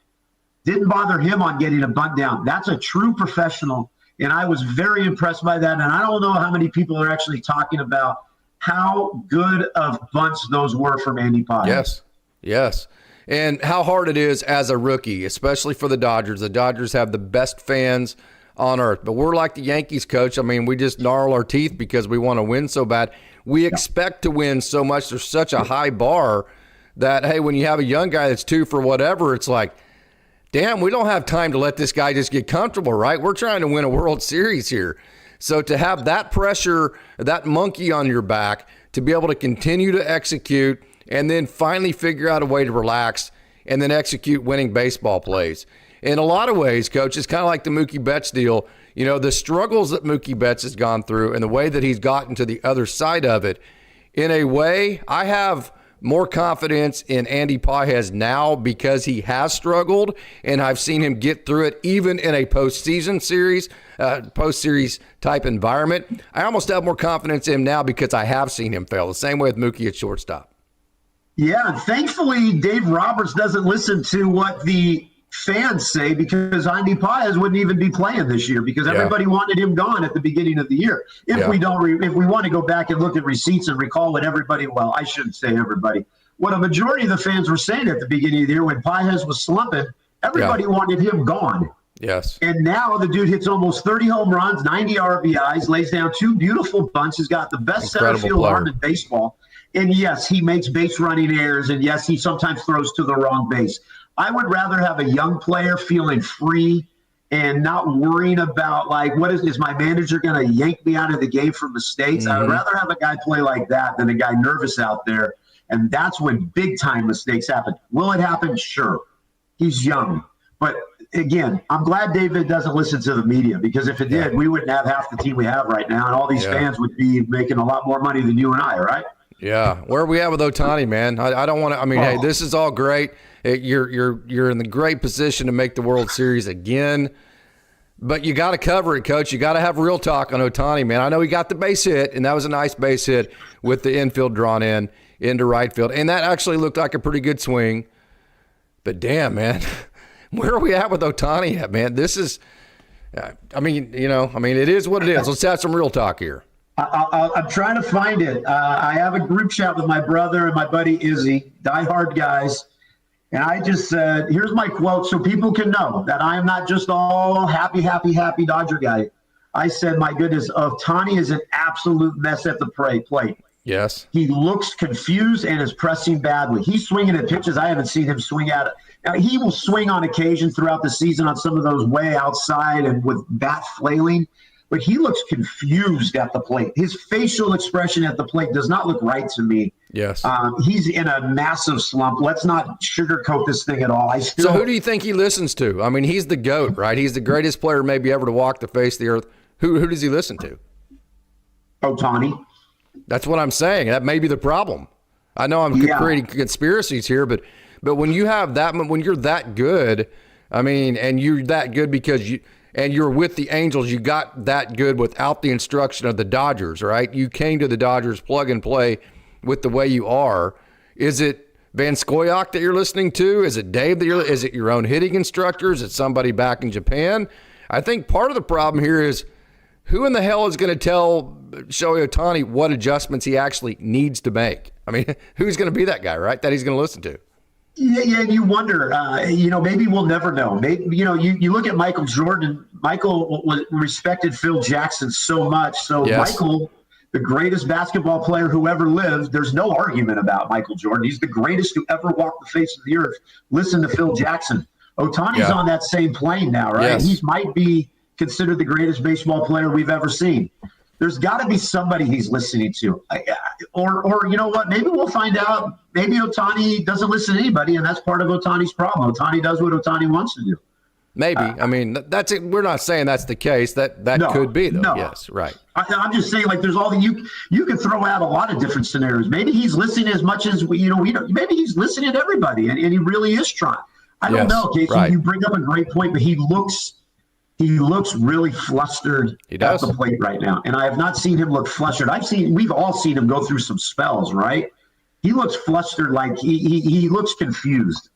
Didn't bother him on getting a bunt down. That's a true professional. And I was very impressed by that. And I don't know how many people are actually talking about how good of bunts those were from Andy Pages. Yes. And how hard it is as a rookie, especially for the Dodgers. The Dodgers have the best fans on earth, but we're like the Yankees, coach. I mean, we just gnarl our teeth because we want to win so bad. We expect to win so much. There's such a high bar that, hey, when you have a young guy that's 2 for whatever, it's like, damn, we don't have time to let this guy just get comfortable, right? We're trying to win a World Series here. So to have that pressure, that monkey on your back, to be able to continue to execute and then finally figure out a way to relax and then execute winning baseball plays. In a lot of ways, coach, it's kind of like the Mookie Betts deal. The struggles that Mookie Betts has gone through and the way that he's gotten to the other side of it. In a way, I have more confidence in Andy Pages now because he has struggled, and I've seen him get through it even in a postseason series, post-series type environment. I almost have more confidence in him now because I have seen him fail. The same way with Mookie at shortstop. Yeah, thankfully, Dave Roberts doesn't listen to what the fans say, because Andy Pages wouldn't even be playing this year because everybody wanted him gone at the beginning of the year. If we want to go back and look at receipts and recall what I shouldn't say everybody, what a majority of the fans were saying at the beginning of the year when Pages was slumping, everybody wanted him gone. Yes. And now the dude hits almost 30 home runs, 90 RBIs, lays down 2 beautiful bunts, has got the best center field arm in baseball. And yes, he makes base running errors, and yes, he sometimes throws to the wrong base. I would rather have a young player feeling free and not worrying about, like, is my manager going to yank me out of the game for mistakes? I would rather have a guy play like that than a guy nervous out there. And that's when big time mistakes happen. Will it happen? Sure. He's young. But again, I'm glad David doesn't listen to the media, because if it did, we wouldn't have half the team we have right now. And all these fans would be making a lot more money than you and I, right? Yeah. Where are we at with Ohtani, man? I don't want to, hey, this is all great. You're in the great position to make the World Series again, but you got to cover it, coach. You got to have real talk on Ohtani, man. I know he got the base hit, and that was a nice base hit with the infield drawn into right field, and that actually looked like a pretty good swing. But damn, man, where are we at with Ohtani at, man? This is, it is what it is. Let's have some real talk here. I'm trying to find it. I have a group chat with my brother and my buddy Izzy, diehard guys. And I just said, here's my quote so people can know that I am not just all happy Dodger guy. I said, my goodness, Ohtani is an absolute mess at the plate. Yes. He looks confused and is pressing badly. He's swinging at pitches I haven't seen him swing at. Now, he will swing on occasion throughout the season on some of those way outside and with bat flailing, but he looks confused at the plate. His facial expression at the plate does not look right to me. Yes. He's in a massive slump. Let's not sugarcoat this thing at all. So who do you think he listens to? I mean, he's the GOAT, right? He's the greatest player maybe ever to walk the face of the earth. Who does he listen to? Ohtani. That's what I'm saying. That may be the problem. I know I'm creating conspiracies here, but when you have that, when you're that good, I mean, and you're that good because you're with the Angels, you got that good without the instruction of the Dodgers, right? You came to the Dodgers plug and play with the way you are. Is it Van Scoyoc that you're listening to? Is it Dave is it your own hitting instructor? Is it somebody back in Japan? I think part of the problem here is who in the hell is going to tell Shohei Ohtani what adjustments he actually needs to make? I mean, who's going to be that guy, right, that he's going to listen to? Yeah, and you wonder, maybe we'll never know. Maybe, you look at Michael Jordan. Michael respected Phil Jackson so much. So yes. Michael, the greatest basketball player who ever lived, there's no argument about Michael Jordan. He's the greatest who ever walked the face of the earth. Listen to Phil Jackson. Ohtani's on that same plane now, right? Yes. He might be considered the greatest baseball player we've ever seen. There's got to be somebody he's listening to. Or you know what? Maybe we'll find out. Maybe Ohtani doesn't listen to anybody, and that's part of Ohtani's problem. Ohtani does what Ohtani wants to do. Maybe. I mean, that's it. We're not saying that's the case. That could be, though. No. Yes, right. I'm just saying, like, there's all the you can throw out a lot of different scenarios. Maybe he's listening as much as we don't. Maybe he's listening to everybody, and he really is trying. I don't know, Casey. Right. You bring up a great point, but he looks really flustered at the plate right now. And I have not seen him look flustered. We've all seen him go through some spells, right? He looks flustered, like he looks confused.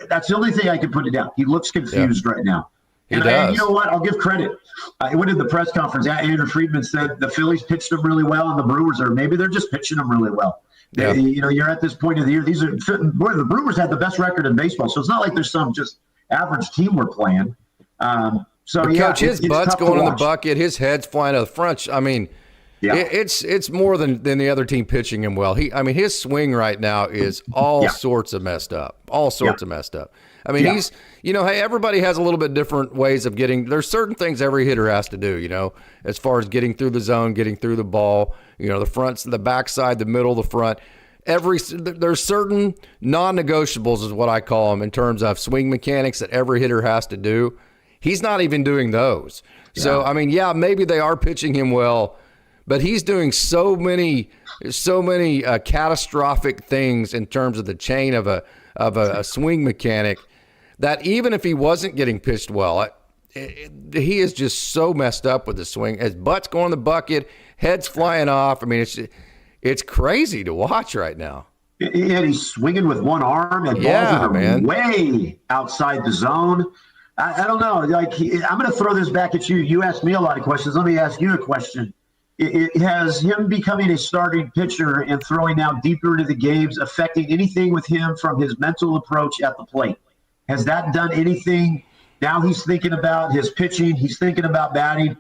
That's the only thing I can put it down. He looks confused right now. And you know what? I'll give credit. I went to the press conference. Andrew Friedman said the Phillies pitched him really well, and the Brewers they're just pitching him really well. Yeah. You're at this point of the year. The Brewers had the best record in baseball, so it's not like there's some just average team we're playing. Coach, his butt's going in the bucket, his head's flying to the front. I mean, it's more than the other team pitching him well. His swing right now is all sorts of messed up. All sorts of messed up. I mean, he's, hey, everybody has a little bit different ways of there's certain things every hitter has to do, as far as getting through the zone, getting through the ball, the fronts, the backside, the middle, the front. There's certain non-negotiables is what I call them in terms of swing mechanics that every hitter has to do. He's not even doing those. Yeah. So, maybe they are pitching him well, but he's doing so many catastrophic things in terms of the chain of a swing mechanic that even if he wasn't getting pitched well, he is just so messed up with the swing. His butt's going in the bucket, head's flying off. I mean, it's crazy to watch right now. And he's swinging with one arm, and balls that are way outside the zone. I don't know. I'm going to throw this back at you. You asked me a lot of questions. Let me ask you a question. It has him becoming a starting pitcher and throwing now deeper into the games affecting anything with him from his mental approach at the plate? Has that done anything? Now he's thinking about his pitching. He's thinking about batting.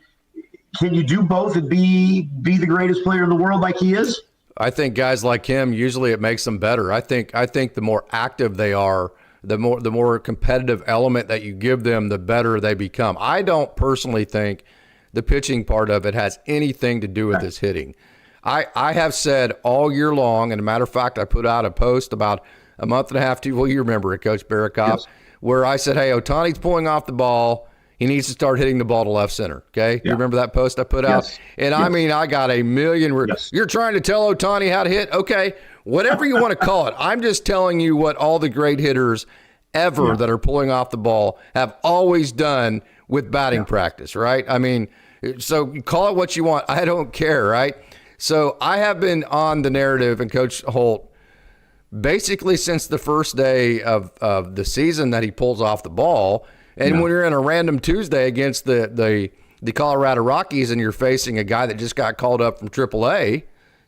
Can you do both and be the greatest player in the world like he is? I think guys like him, usually it makes them better. I think the more active they are, the more competitive element that you give them, the better they become. I don't personally think the pitching part of it has anything to do with his hitting. I have said all year long, and a matter of fact, I put out a post about a month and a half, you remember it, Coach Barakov, where I said, hey, Ohtani's pulling off the ball. He needs to start hitting the ball to left center, okay? You remember that post I put out? And I mean, I got a million You're trying to tell Ohtani how to hit? Okay, whatever you want to call it. I'm just telling you what all the great hitters ever that are pulling off the ball have always done with batting practice, right? I mean, so call it what you want. I don't care, right? So I have been on the narrative, and Coach Holt, basically since the first day of the season that he pulls off the ball. And when you're in a random Tuesday against the Colorado Rockies and you're facing a guy that just got called up from AAA,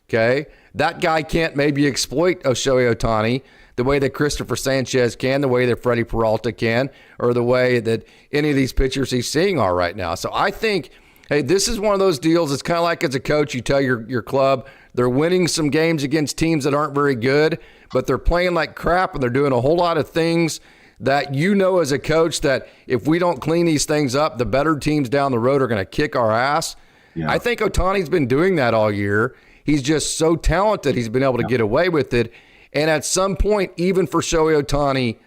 okay, that guy can't maybe exploit Shohei Ohtani. the way that Christopher Sanchez can, the way that Freddie Peralta can, or the way that any of these pitchers he's seeing are right now. So I think, hey, this is one of those deals. It's kind of like as a coach, you tell your club they're winning some games against teams that aren't very good, but they're playing like crap and they're doing a whole lot of things that you know as a coach that if we don't clean these things up, the better teams down the road are going to kick our ass. Yeah. I think Ohtani's been doing that all year. He's just so talented, he's been able to get away with it. And at some point, even for Shohei Ohtani,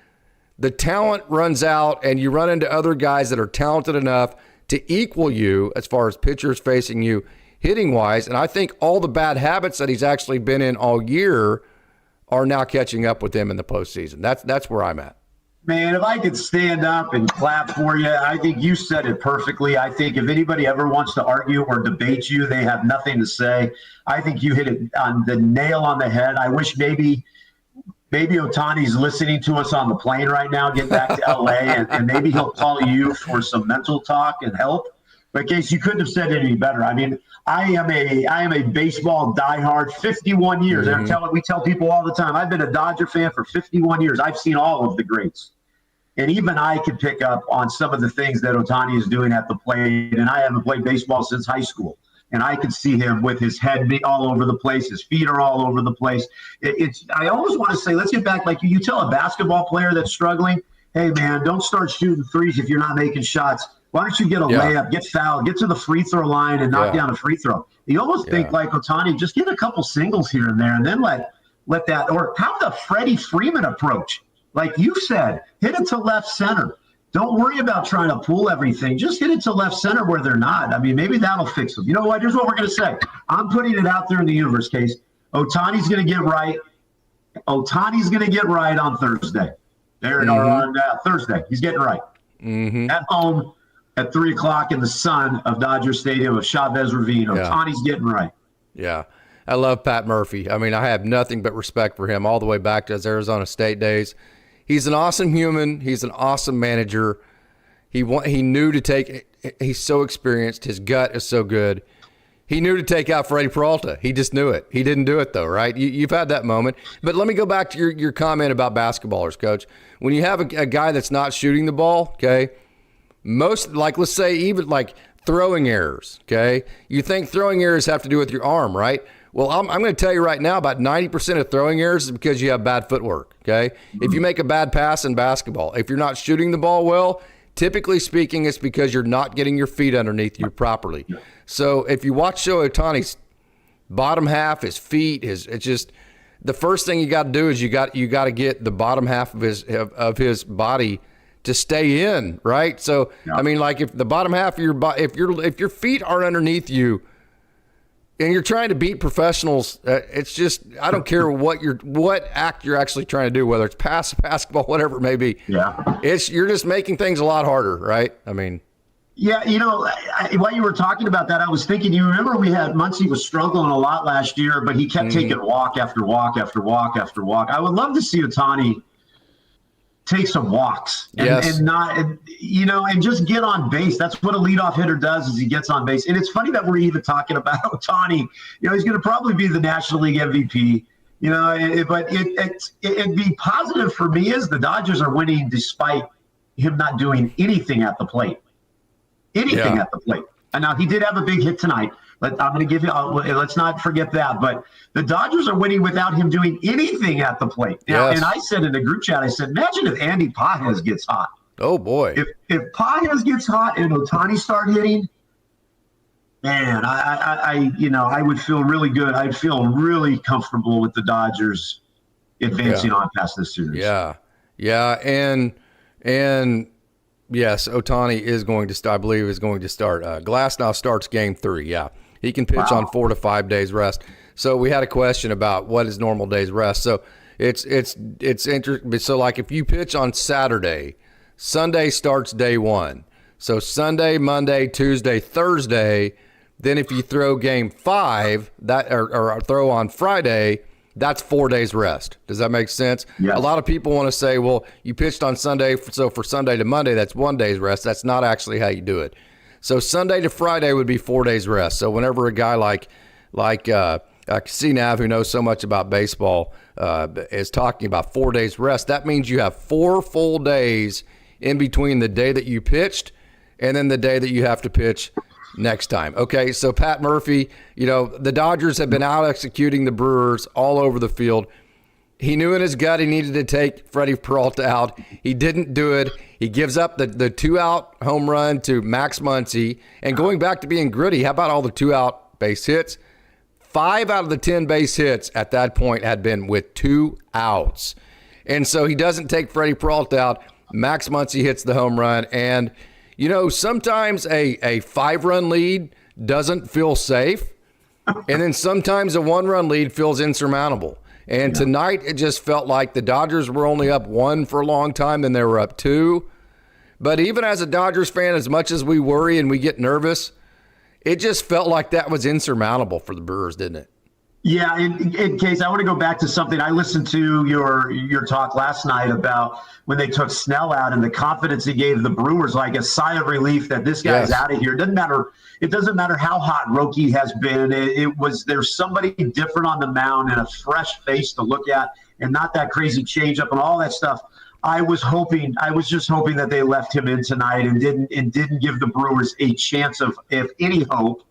the talent runs out and you run into other guys that are talented enough to equal you as far as pitchers facing you hitting-wise. And I think all the bad habits that he's actually been in all year are now catching up with him in the postseason. That's where I'm at. Man, if I could stand up and clap for you, I think you said it perfectly. I think if anybody ever wants to argue or debate you, they have nothing to say. I think you hit it on the nail on the head. I wish maybe Ohtani's listening to us on the plane right now, getting back to LA, and maybe he'll call you for some mental talk and help. But Case, you couldn't have said it any better. I mean, I am a baseball diehard, 51 years. Mm-hmm. We tell people all the time, I've been a Dodger fan for 51 years. I've seen all of the greats. And even I could pick up on some of the things that Ohtani is doing at the plate. And I haven't played baseball since high school. And I could see him with his head all over the place. His feet are all over the place. I always want to say, let's get back. Like you tell a basketball player that's struggling, hey, man, don't start shooting threes if you're not making shots. Why don't you get a layup, get fouled, get to the free throw line and knock down a free throw? You almost think like Ohtani, just get a couple singles here and there and then let that – or have the Freddie Freeman approach. Like you said, hit it to left center. Don't worry about trying to pull everything. Just hit it to left center where they're not. I mean, maybe that'll fix them. You know what? Here's what we're going to say. I'm putting it out there in the universe, Case. Ohtani's going to get right. Ohtani's going to get right on Thursday. Or on Thursday. He's getting right. Mm-hmm. At home at 3 o'clock in the sun of Dodger Stadium of Chavez Ravine. Ohtani's getting right. Yeah. I love Pat Murphy. I mean, I have nothing but respect for him all the way back to his Arizona State days. He's an awesome human. He's an awesome manager. He knew to take – he's so experienced. His gut is so good. He knew to take out Freddie Peralta. He just knew it. He didn't do it, though, right? You've had that moment. But let me go back to your comment about basketballers, Coach. When you have a guy that's not shooting the ball, okay, most – like let's say even like throwing errors, okay? You think throwing errors have to do with your arm, right? Well, I'm going to tell you right now, about 90% of throwing errors is because you have bad footwork, okay? If you make a bad pass in basketball, if you're not shooting the ball well, typically speaking, it's because you're not getting your feet underneath you properly. So if you watch Shohei Ohtani's bottom half, his feet, it's just the first thing you got to do is you got to get the bottom half of his body to stay in, right? So I mean, like if the bottom half of your body, if your feet are underneath you, and you're trying to beat professionals, it's just I don't care what act you're actually trying to do, whether it's pass, basketball, whatever it may be. Yeah, you're just making things a lot harder, right? I mean, yeah. You know, while you were talking about that, I was thinking. You remember we had Muncy was struggling a lot last year, but he kept taking walk after walk after walk after walk. I would love to see Ohtani take some walks and just get on base. That's what a leadoff hitter does is he gets on base. And it's funny that we're even talking about Ohtani. You know, he's going to probably be the National League MVP, you know, but it'd be positive for me is the Dodgers are winning despite him not doing anything at the plate. At the plate. And now he did have a big hit tonight. I'm going to give you. Let's not forget that. But the Dodgers are winning without him doing anything at the plate. Yes. And I said in the group chat, I said, imagine if Andy Pages gets hot. Oh boy! If Pages gets hot and Ohtani start hitting, man, I would feel really good. I'd feel really comfortable with the Dodgers advancing on past this series. Yeah, and yes, Ohtani is going to start. I believe is going to start. Glass now starts Game 3. Yeah. He can pitch on 4 to 5 days rest. So we had a question about what is normal days rest. So it's interesting. So like if you pitch on Saturday, Sunday starts day 1. So Sunday, Monday, Tuesday, Thursday. Then if you throw Game 5 or throw on Friday, that's 4 days rest. Does that make sense? Yes. A lot of people want to say, well, you pitched on Sunday, so for Sunday to Monday, that's 1 day's rest. That's not actually how you do it. So Sunday to Friday would be 4 days rest. So whenever a guy like CNAV, who knows so much about baseball, is talking about 4 days rest. That means you have 4 full days in between the day that you pitched and then the day that you have to pitch next time. Okay, so Pat Murphy, the Dodgers have been out executing the Brewers all over the field. He knew in his gut he needed to take Freddie Peralta out. He didn't do it. He gives up the 2-out home run to Max Muncy. And going back to being gritty, how about all the 2-out base hits? 5 out of the 10 base hits at that point had been with 2 outs. And so he doesn't take Freddie Peralta out. Max Muncy hits the home run. And, sometimes a 5-run lead doesn't feel safe. And then sometimes a 1-run lead feels insurmountable. And tonight, it just felt like the Dodgers were only up 1 for a long time, then they were up 2. But even as a Dodgers fan, as much as we worry and we get nervous, it just felt like that was insurmountable for the Brewers, didn't it? Yeah, in case I want to go back to something. I listened to your talk last night about when they took Snell out and the confidence he gave the Brewers, like a sigh of relief that this guy's out of here. It doesn't matter how hot Roki has been. There's somebody different on the mound and a fresh face to look at and not that crazy changeup and all that stuff. I was just hoping that they left him in tonight and didn't give the Brewers a chance of any hope.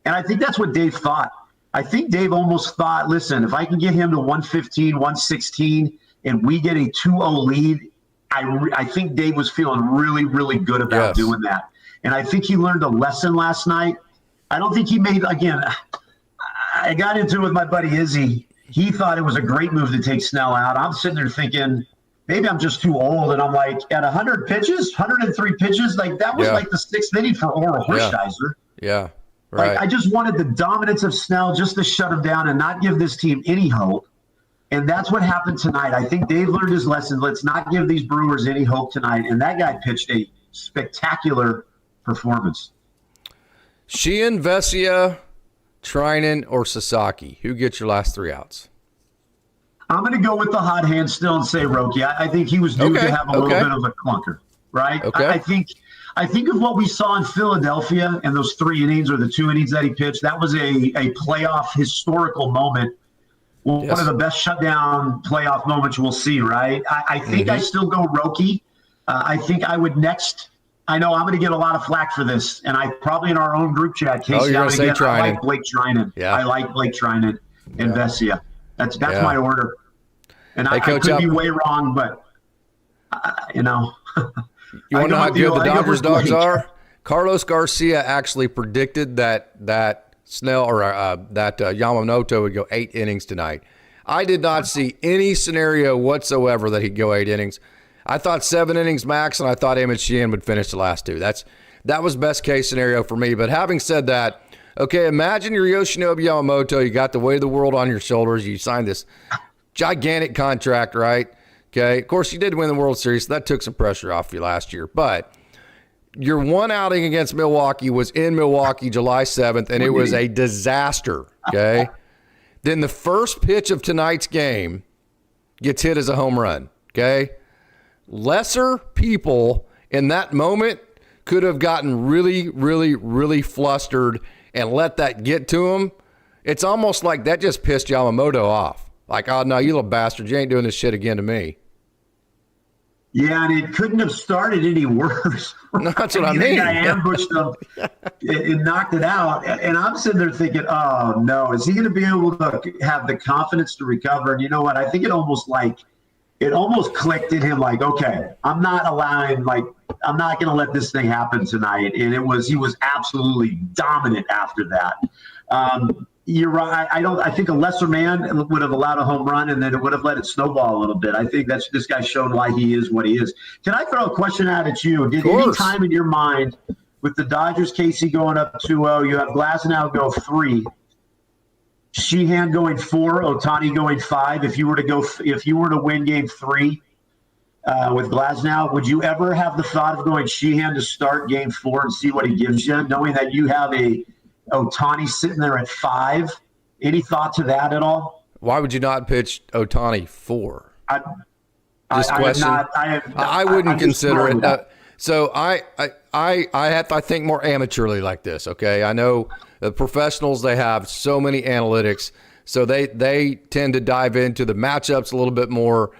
And I think that's what Dave thought. I think Dave almost thought, listen, if I can get him to 115, 116, and we get a 2-0 lead, I think Dave was feeling really, really good about doing that. And I think he learned a lesson last night. I don't think he made, again, I got into it with my buddy Izzy. He thought it was a great move to take Snell out. I'm sitting there thinking, maybe I'm just too old. And I'm like, at 100 pitches, 103 pitches, like that was like the 6th inning for Oral Horscheiser. Yeah. Right. Like, I just wanted the dominance of Snell just to shut him down and not give this team any hope. And that's what happened tonight. I think Dave learned his lesson. Let's not give these Brewers any hope tonight. And that guy pitched a spectacular performance. Sheehan, Vesia, Trinan, or Sasaki? Who gets your last 3 outs? I'm going to go with the hot hand still and say Roki. I think he was due to have a little bit of a clunker, right? Okay. I think of what we saw in Philadelphia in those 3 innings or the 2 innings that he pitched. That was a playoff historical moment. One of the best shutdown playoff moments we'll see, right? I think I still go Roki. I think I would next. I know I'm going to get a lot of flack for this, and I probably in our own group chat, Casey, you're going to say Trinan. I like Blake Trinan. Yeah. I like Blake Trinan and Vesia. That's my order. And I could be way wrong, but You want to know how good the Dodgers dogs are? Carlos Garcia actually predicted that Snell or that Yamamoto would go 8 innings tonight. I did not see any scenario whatsoever that he'd go 8 innings. I thought 7 innings max, and I thought Emmett Sheehan would finish the last 2. That was best case scenario for me. But having said that, okay, imagine you're Yoshinobu Yamamoto. You got the weight of the world on your shoulders. You signed this gigantic contract, right? Okay, of course, you did win the World Series, so that took some pressure off you last year. But your one outing against Milwaukee was in Milwaukee July 7th, and it was a disaster, okay? Then the first pitch of tonight's game gets hit as a home run, okay? Lesser people in that moment could have gotten really, really, really flustered and let that get to them. It's almost like that just pissed Yamamoto off. Like, oh, no, you little bastard, you ain't doing this shit again to me. Yeah, and it couldn't have started any worse. No, that's what I mean. I ambushed them and knocked it out. And I'm sitting there thinking, oh, no, is he going to be able to have the confidence to recover? And you know what? I think it almost clicked in him like, okay, I'm not going to let this thing happen tonight. And he was absolutely dominant after that. You're right. I think a lesser man would have allowed a home run, and then it would have let it snowball a little bit. I think this guy's shown why he is what he is. Can I throw a question out at you? Did any time in your mind with the Dodgers, Casey going up 2-0, you have Glasnow go 3, Sheehan going 4, Ohtani going 5. If you were to win Game 3 with Glasnow, would you ever have the thought of going Sheehan to start Game 4 and see what he gives you, knowing that you have a Ohtani sitting there at 5? Any thought to that at all? Why would you not pitch Ohtani 4? I wouldn't consider it. So I have to think more amateurly like this. Okay, I know the professionals, they have so many analytics. So they tend to dive into the matchups a little bit more.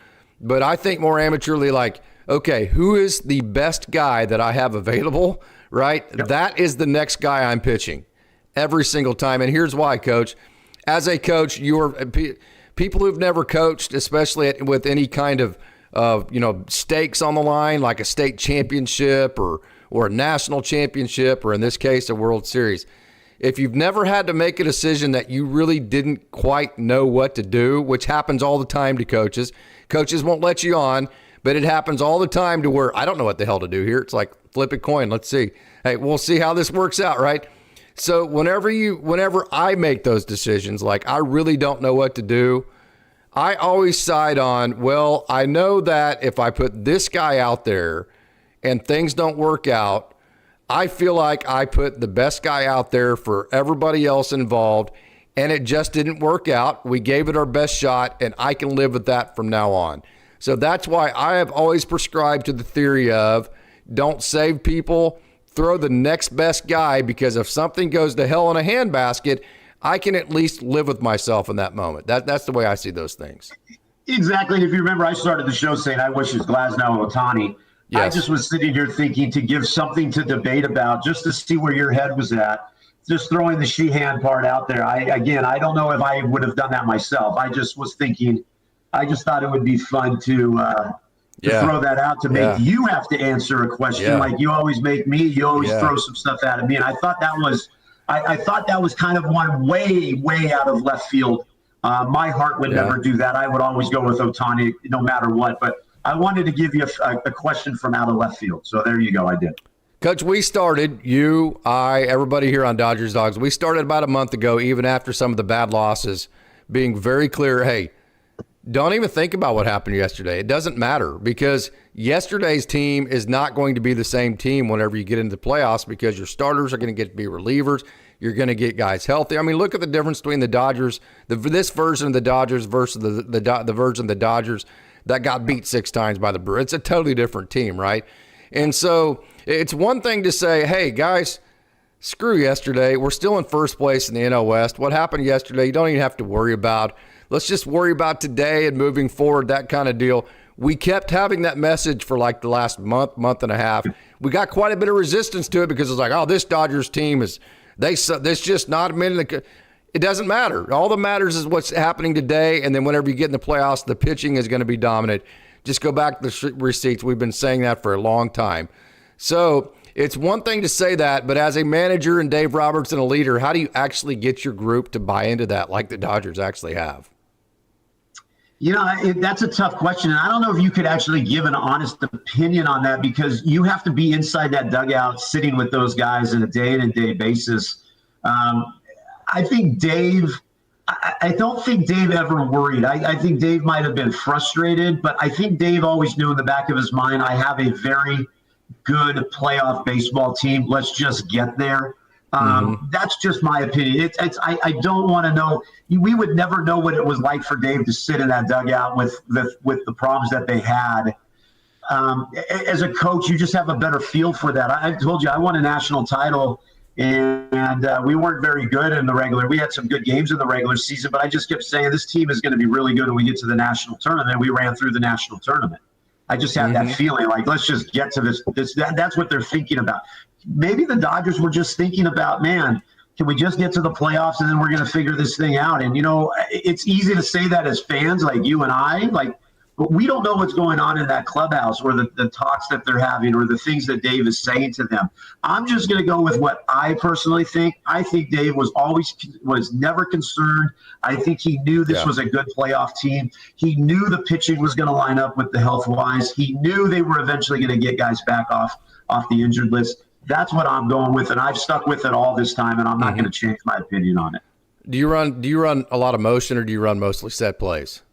But I think more amateurly, like, okay, who is the best guy that I have available, right? Yep. That is the next guy I'm pitching every single time. And here's why, Coach. As a coach, people who've never coached, especially with any kind of stakes on the line, like a state championship or a national championship, or in this case, a World Series. If you've never had to make a decision that you really didn't quite know what to do, which happens all the time to coaches won't let you on, but it happens all the time to where I don't know what the hell to do here. It's like flip a coin. Let's see. Hey, we'll see how this works out, right? So whenever I make those decisions, like I really don't know what to do, I always side on, well, I know that if I put this guy out there and things don't work out, I feel like I put the best guy out there for everybody else involved, and it just didn't work out. We gave it our best shot, and I can live with that from now on. So that's why I have always prescribed to the theory of don't save people, throw the next best guy, because if something goes to hell in a handbasket, I can at least live with myself in that moment. That's the way I see those things. Exactly. And if you remember, I started the show saying I wish it's Glasnow Ohtani. Yes. I just was sitting here thinking to give something to debate about, just to see where your head was at. Just throwing the Sheehan part out there. I don't know if I would have done that myself. I just was thinking, I just thought it would be fun to throw that out, to make you have to answer a question like you always make me. You always throw some stuff at me, and I thought that was, I thought that was kind of one way out of left field. My heart would never do that. I would always go with Ohtani no matter what. But I wanted to give you a question from out of left field. So there you go. I did. Coach, we started, you, I, everybody here on Dodgers Dogs, we started about a month ago, even after some of the bad losses, being very clear, hey, don't even think about what happened yesterday. It doesn't matter, because yesterday's team is not going to be the same team whenever you get into the playoffs, because your starters are going to get to be relievers. You're going to get guys healthy. I mean, look at the difference between the Dodgers, this version of the Dodgers versus the version of the Dodgers that got beat 6 times by the Brewers. It's a totally different team, right? And so it's one thing to say, hey, guys, screw yesterday. We're still in first place in the NL West. What happened yesterday, you don't even have to worry about. Let's just worry about today and moving forward, that kind of deal. We kept having that message for like the last month and a half. We got quite a bit of resistance to it, because it's like, oh, this Dodgers team is, this just not a minute. It doesn't matter. All that matters is what's happening today, and then whenever you get in the playoffs, the pitching is going to be dominant. Just go back to the receipts. We've been saying that for a long time. So it's one thing to say that, but as a manager and Dave Roberts and a leader, how do you actually get your group to buy into that like the Dodgers actually have? That's a tough question. And I don't know if you could actually give an honest opinion on that, because you have to be inside that dugout sitting with those guys on a day-to-day basis. I think Dave – I don't think Dave ever worried. I think Dave might have been frustrated, but I think Dave always knew in the back of his mind, I have a very good playoff baseball team. Let's just get there. That's just my opinion. I don't want to know. We would never know what it was like for Dave to sit in that dugout with the problems that they had. As a coach, you just have a better feel for that. I told you I won a national title. And we weren't very good in the regular. We had some good games in the regular season, but I just kept saying this team is going to be really good when we get to the national tournament. We ran through the national tournament. I just had that feeling like, let's just get to this. That's what they're thinking about. Maybe the Dodgers were just thinking about, man, can we just get to the playoffs and then we're going to figure this thing out? And, it's easy to say that as fans like you and I, but we don't know what's going on in that clubhouse, or the talks that they're having, or the things that Dave is saying to them. I'm just going to go with what I personally think. I think Dave was never concerned. I think he knew this was a good playoff team. He knew the pitching was going to line up with the health-wise. He knew they were eventually going to get guys back off the injured list. That's what I'm going with, and I've stuck with it all this time, and I'm not going to change my opinion on it. Do you run a lot of motion, or do you run mostly set plays?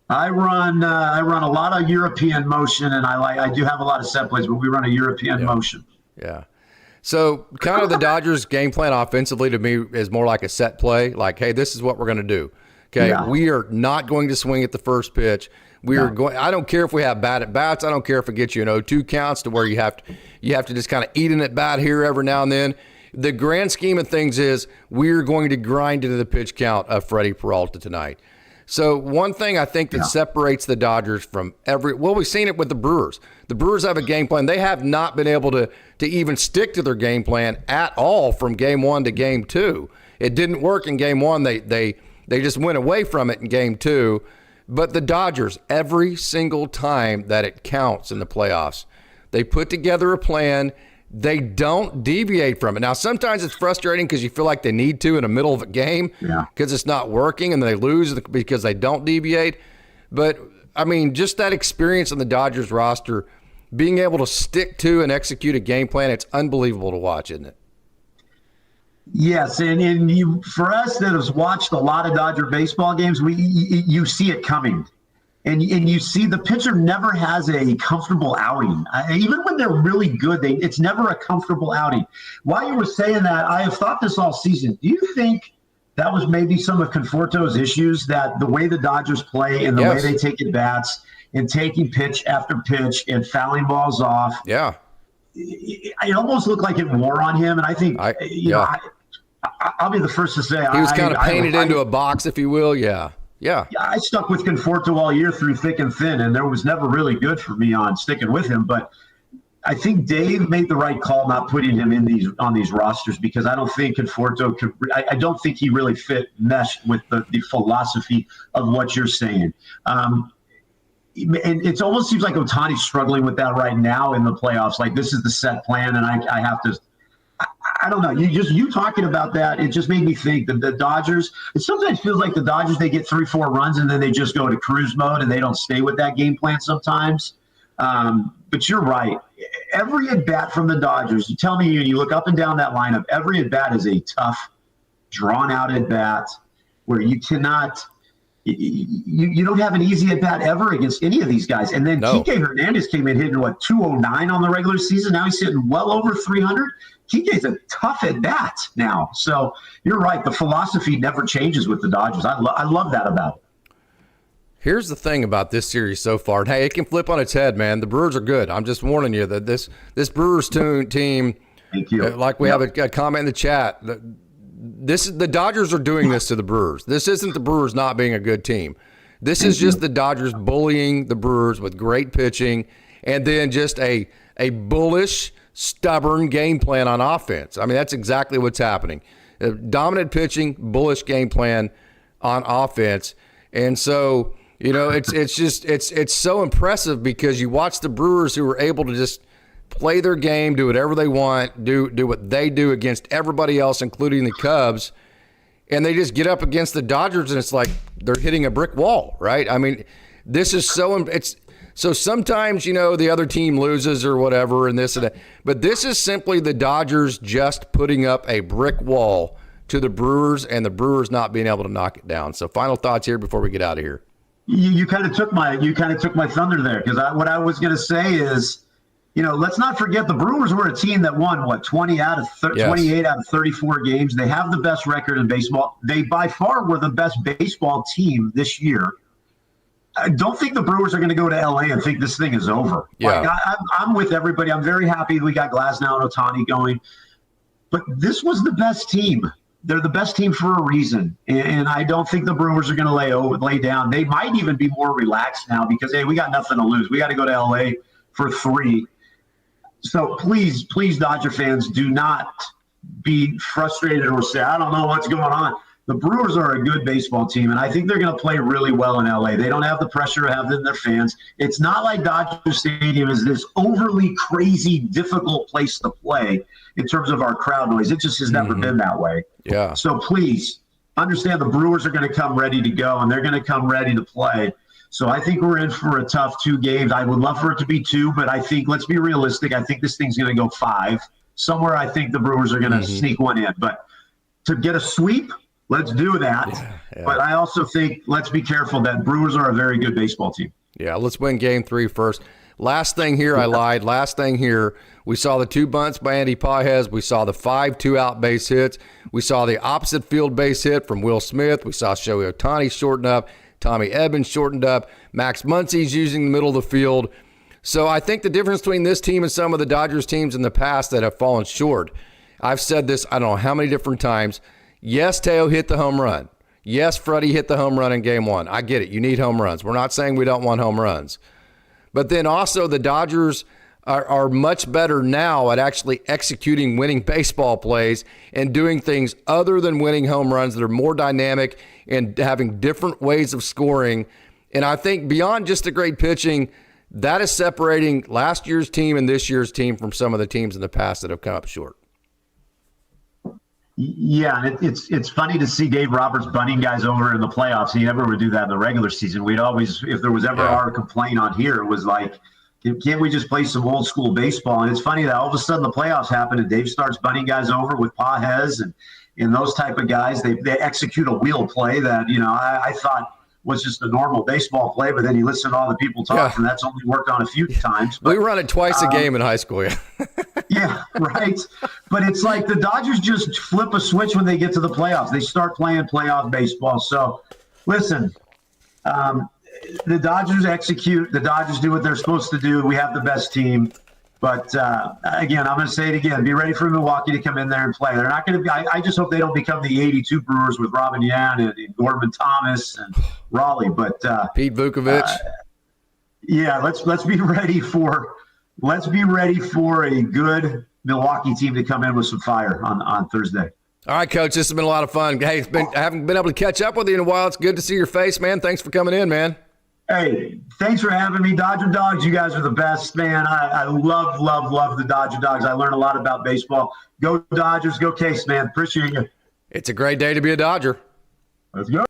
I run a lot of European motion, and I do have a lot of set plays, but we run a European motion. Yeah. So kind of the Dodgers game plan offensively to me is more like a set play. Like, hey, this is what we're going to do. Okay, we are not going to swing at the first pitch. We are going. I don't care if we have bad at bats. I don't care if it gets you 0-2 counts to where you have to just kind of eat an at bat here every now and then. the grand scheme of things is we're going to grind into the pitch count of Freddie Peralta tonight. So one thing I think that separates the Dodgers from we've seen it with the Brewers. The Brewers have a game plan. They have not been able to even stick to their game plan at all from game 1 to game 2. It didn't work in game 1. They just went away from it in game 2. But the Dodgers, every single time that it counts in the playoffs, they put together a plan. They don't deviate from it. Now, sometimes it's frustrating because you feel like they need to in the middle of a game because it's not working and they lose because they don't deviate. But, I mean, just that experience on the Dodgers roster, being able to stick to and execute a game plan, it's unbelievable to watch, isn't it? Yes, and for us that has watched a lot of Dodger baseball games, you see it coming. And you see the pitcher never has a comfortable outing. Even when they're really good, it's never a comfortable outing. While you were saying that, I have thought this all season. Do you think that was maybe some of Conforto's issues, that the way the Dodgers play and the way they take at bats and taking pitch after pitch and fouling balls off? Yeah. It almost looked like it wore on him. And I think, I'll be the first to say. He was kind of painted into a box, if you will. Yeah. I stuck with Conforto all year through thick and thin, and there was never really good for me on sticking with him. But I think Dave made the right call not putting him on these rosters, because I don't think Conforto could. I don't think he really meshed with the philosophy of what you're saying. And it almost seems like Ohtani's struggling with that right now in the playoffs. Like, this is the set plan, and I have to. I don't know. You talking about that, it just made me think that the Dodgers, it sometimes feels like the Dodgers, they get 3-4 runs and then they just go to cruise mode and they don't stay with that game plan sometimes. But you're right. Every at-bat from the Dodgers, you tell me, you look up and down that lineup, every at-bat is a tough, drawn-out at-bat where you cannot – you don't have an easy at-bat ever against any of these guys. And then Kike Hernandez came in hitting, 209 on the regular season. Now he's hitting well over 300. Kike's a tough at-bat now. So you're right. The philosophy never changes with the Dodgers. I love that about it. Here's the thing about this series so far. And, hey, it can flip on its head, man. The Brewers are good. I'm just warning you that this Brewers team, thank you. Like we have a comment in the chat, the Dodgers are doing this to the Brewers. This isn't the Brewers not being a good team. This is just the Dodgers bullying the Brewers with great pitching and then just a bullish, stubborn game plan on offense. I mean, that's exactly what's happening. Dominant pitching, bullish game plan on offense. And so, it's so impressive because you watch the Brewers who are able to just play their game, do whatever they want, do what they do against everybody else, including the Cubs, and they just get up against the Dodgers and it's like they're hitting a brick wall, right? I mean, this is so sometimes, the other team loses or whatever and this and that. But this is simply the Dodgers just putting up a brick wall to the Brewers and the Brewers not being able to knock it down. So final thoughts here before we get out of here. You kind of took my thunder there, because what I was going to say is, let's not forget the Brewers were a team that won 28 out of 34 games. They have the best record in baseball. They by far were the best baseball team this year. I don't think the Brewers are going to go to L.A. and think this thing is over. Yeah. I'm with everybody. I'm very happy we got Glasnow and Ohtani going. But this was the best team. They're the best team for a reason. And I don't think the Brewers are going to lay down. They might even be more relaxed now because, hey, we got nothing to lose. We got to go to L.A. for 3. So please, Dodger fans, do not be frustrated or say, I don't know what's going on. The Brewers are a good baseball team, and I think they're going to play really well in L.A. They don't have the pressure of having their fans. It's not like Dodger Stadium is this overly crazy, difficult place to play in terms of our crowd noise. It just has never been that way. Yeah. So please understand the Brewers are going to come ready to go, and they're going to come ready to play. So I think we're in for a tough 2 games. I would love for it to be 2, but I think, let's be realistic, I think this thing's going to go 5. Somewhere I think the Brewers are going to sneak one in. But to get a sweep, let's do that. Yeah. But I also think let's be careful that Brewers are a very good baseball team. Yeah, let's win game 3 first. Last thing here, I lied. Last thing here, we saw the 2 bunts by Andy Pages. We saw the 5 2-out base hits. We saw the opposite field base hit from Will Smith. We saw Shohei Ohtani shorten up. Tommy Edmonds shortened up. Max Muncy's using the middle of the field. So I think the difference between this team and some of the Dodgers teams in the past that have fallen short, I've said this, I don't know how many different times. Yes, Teo hit the home run. Yes, Freddie hit the home run in game 1. I get it. You need home runs. We're not saying we don't want home runs. But then also the Dodgers are much better now at actually executing winning baseball plays and doing things other than winning home runs that are more dynamic and having different ways of scoring. And I think beyond just the great pitching, that is separating last year's team and this year's team from some of the teams in the past that have come up short. Yeah, it's funny to see Dave Roberts bunting guys over in the playoffs. He never would do that in the regular season. We'd always, if there was ever our complaint on here, it was like, can't we just play some old school baseball? And it's funny that all of a sudden the playoffs happen and Dave starts bunting guys over with Pajes and those type of guys. They execute a wheel play that, I thought was just a normal baseball play, but then you listen to all the people talk, and that's only worked on a few times. But, we run it twice a game in high school, yeah, right. But it's like the Dodgers just flip a switch when they get to the playoffs. They start playing playoff baseball. So, listen, the Dodgers execute. The Dodgers do what they're supposed to do. We have the best team. But, again, I'm going to say it again. Be ready for Milwaukee to come in there and play. They're not going to be – I just hope they don't become the 82 Brewers with Robin Yan and Gorman Thomas and Raleigh. But Pete Vukovich. Yeah, let's be ready for a good Milwaukee team to come in with some fire on Thursday. All right, Coach, this has been a lot of fun. Hey, I haven't been able to catch up with you in a while. It's good to see your face, man. Thanks for coming in, man. Hey, thanks for having me. Dodger Dogs, you guys are the best, man. I love the Dodger Dogs. I learn a lot about baseball. Go Dodgers, go Case, man. Appreciate you. It's a great day to be a Dodger. Let's go.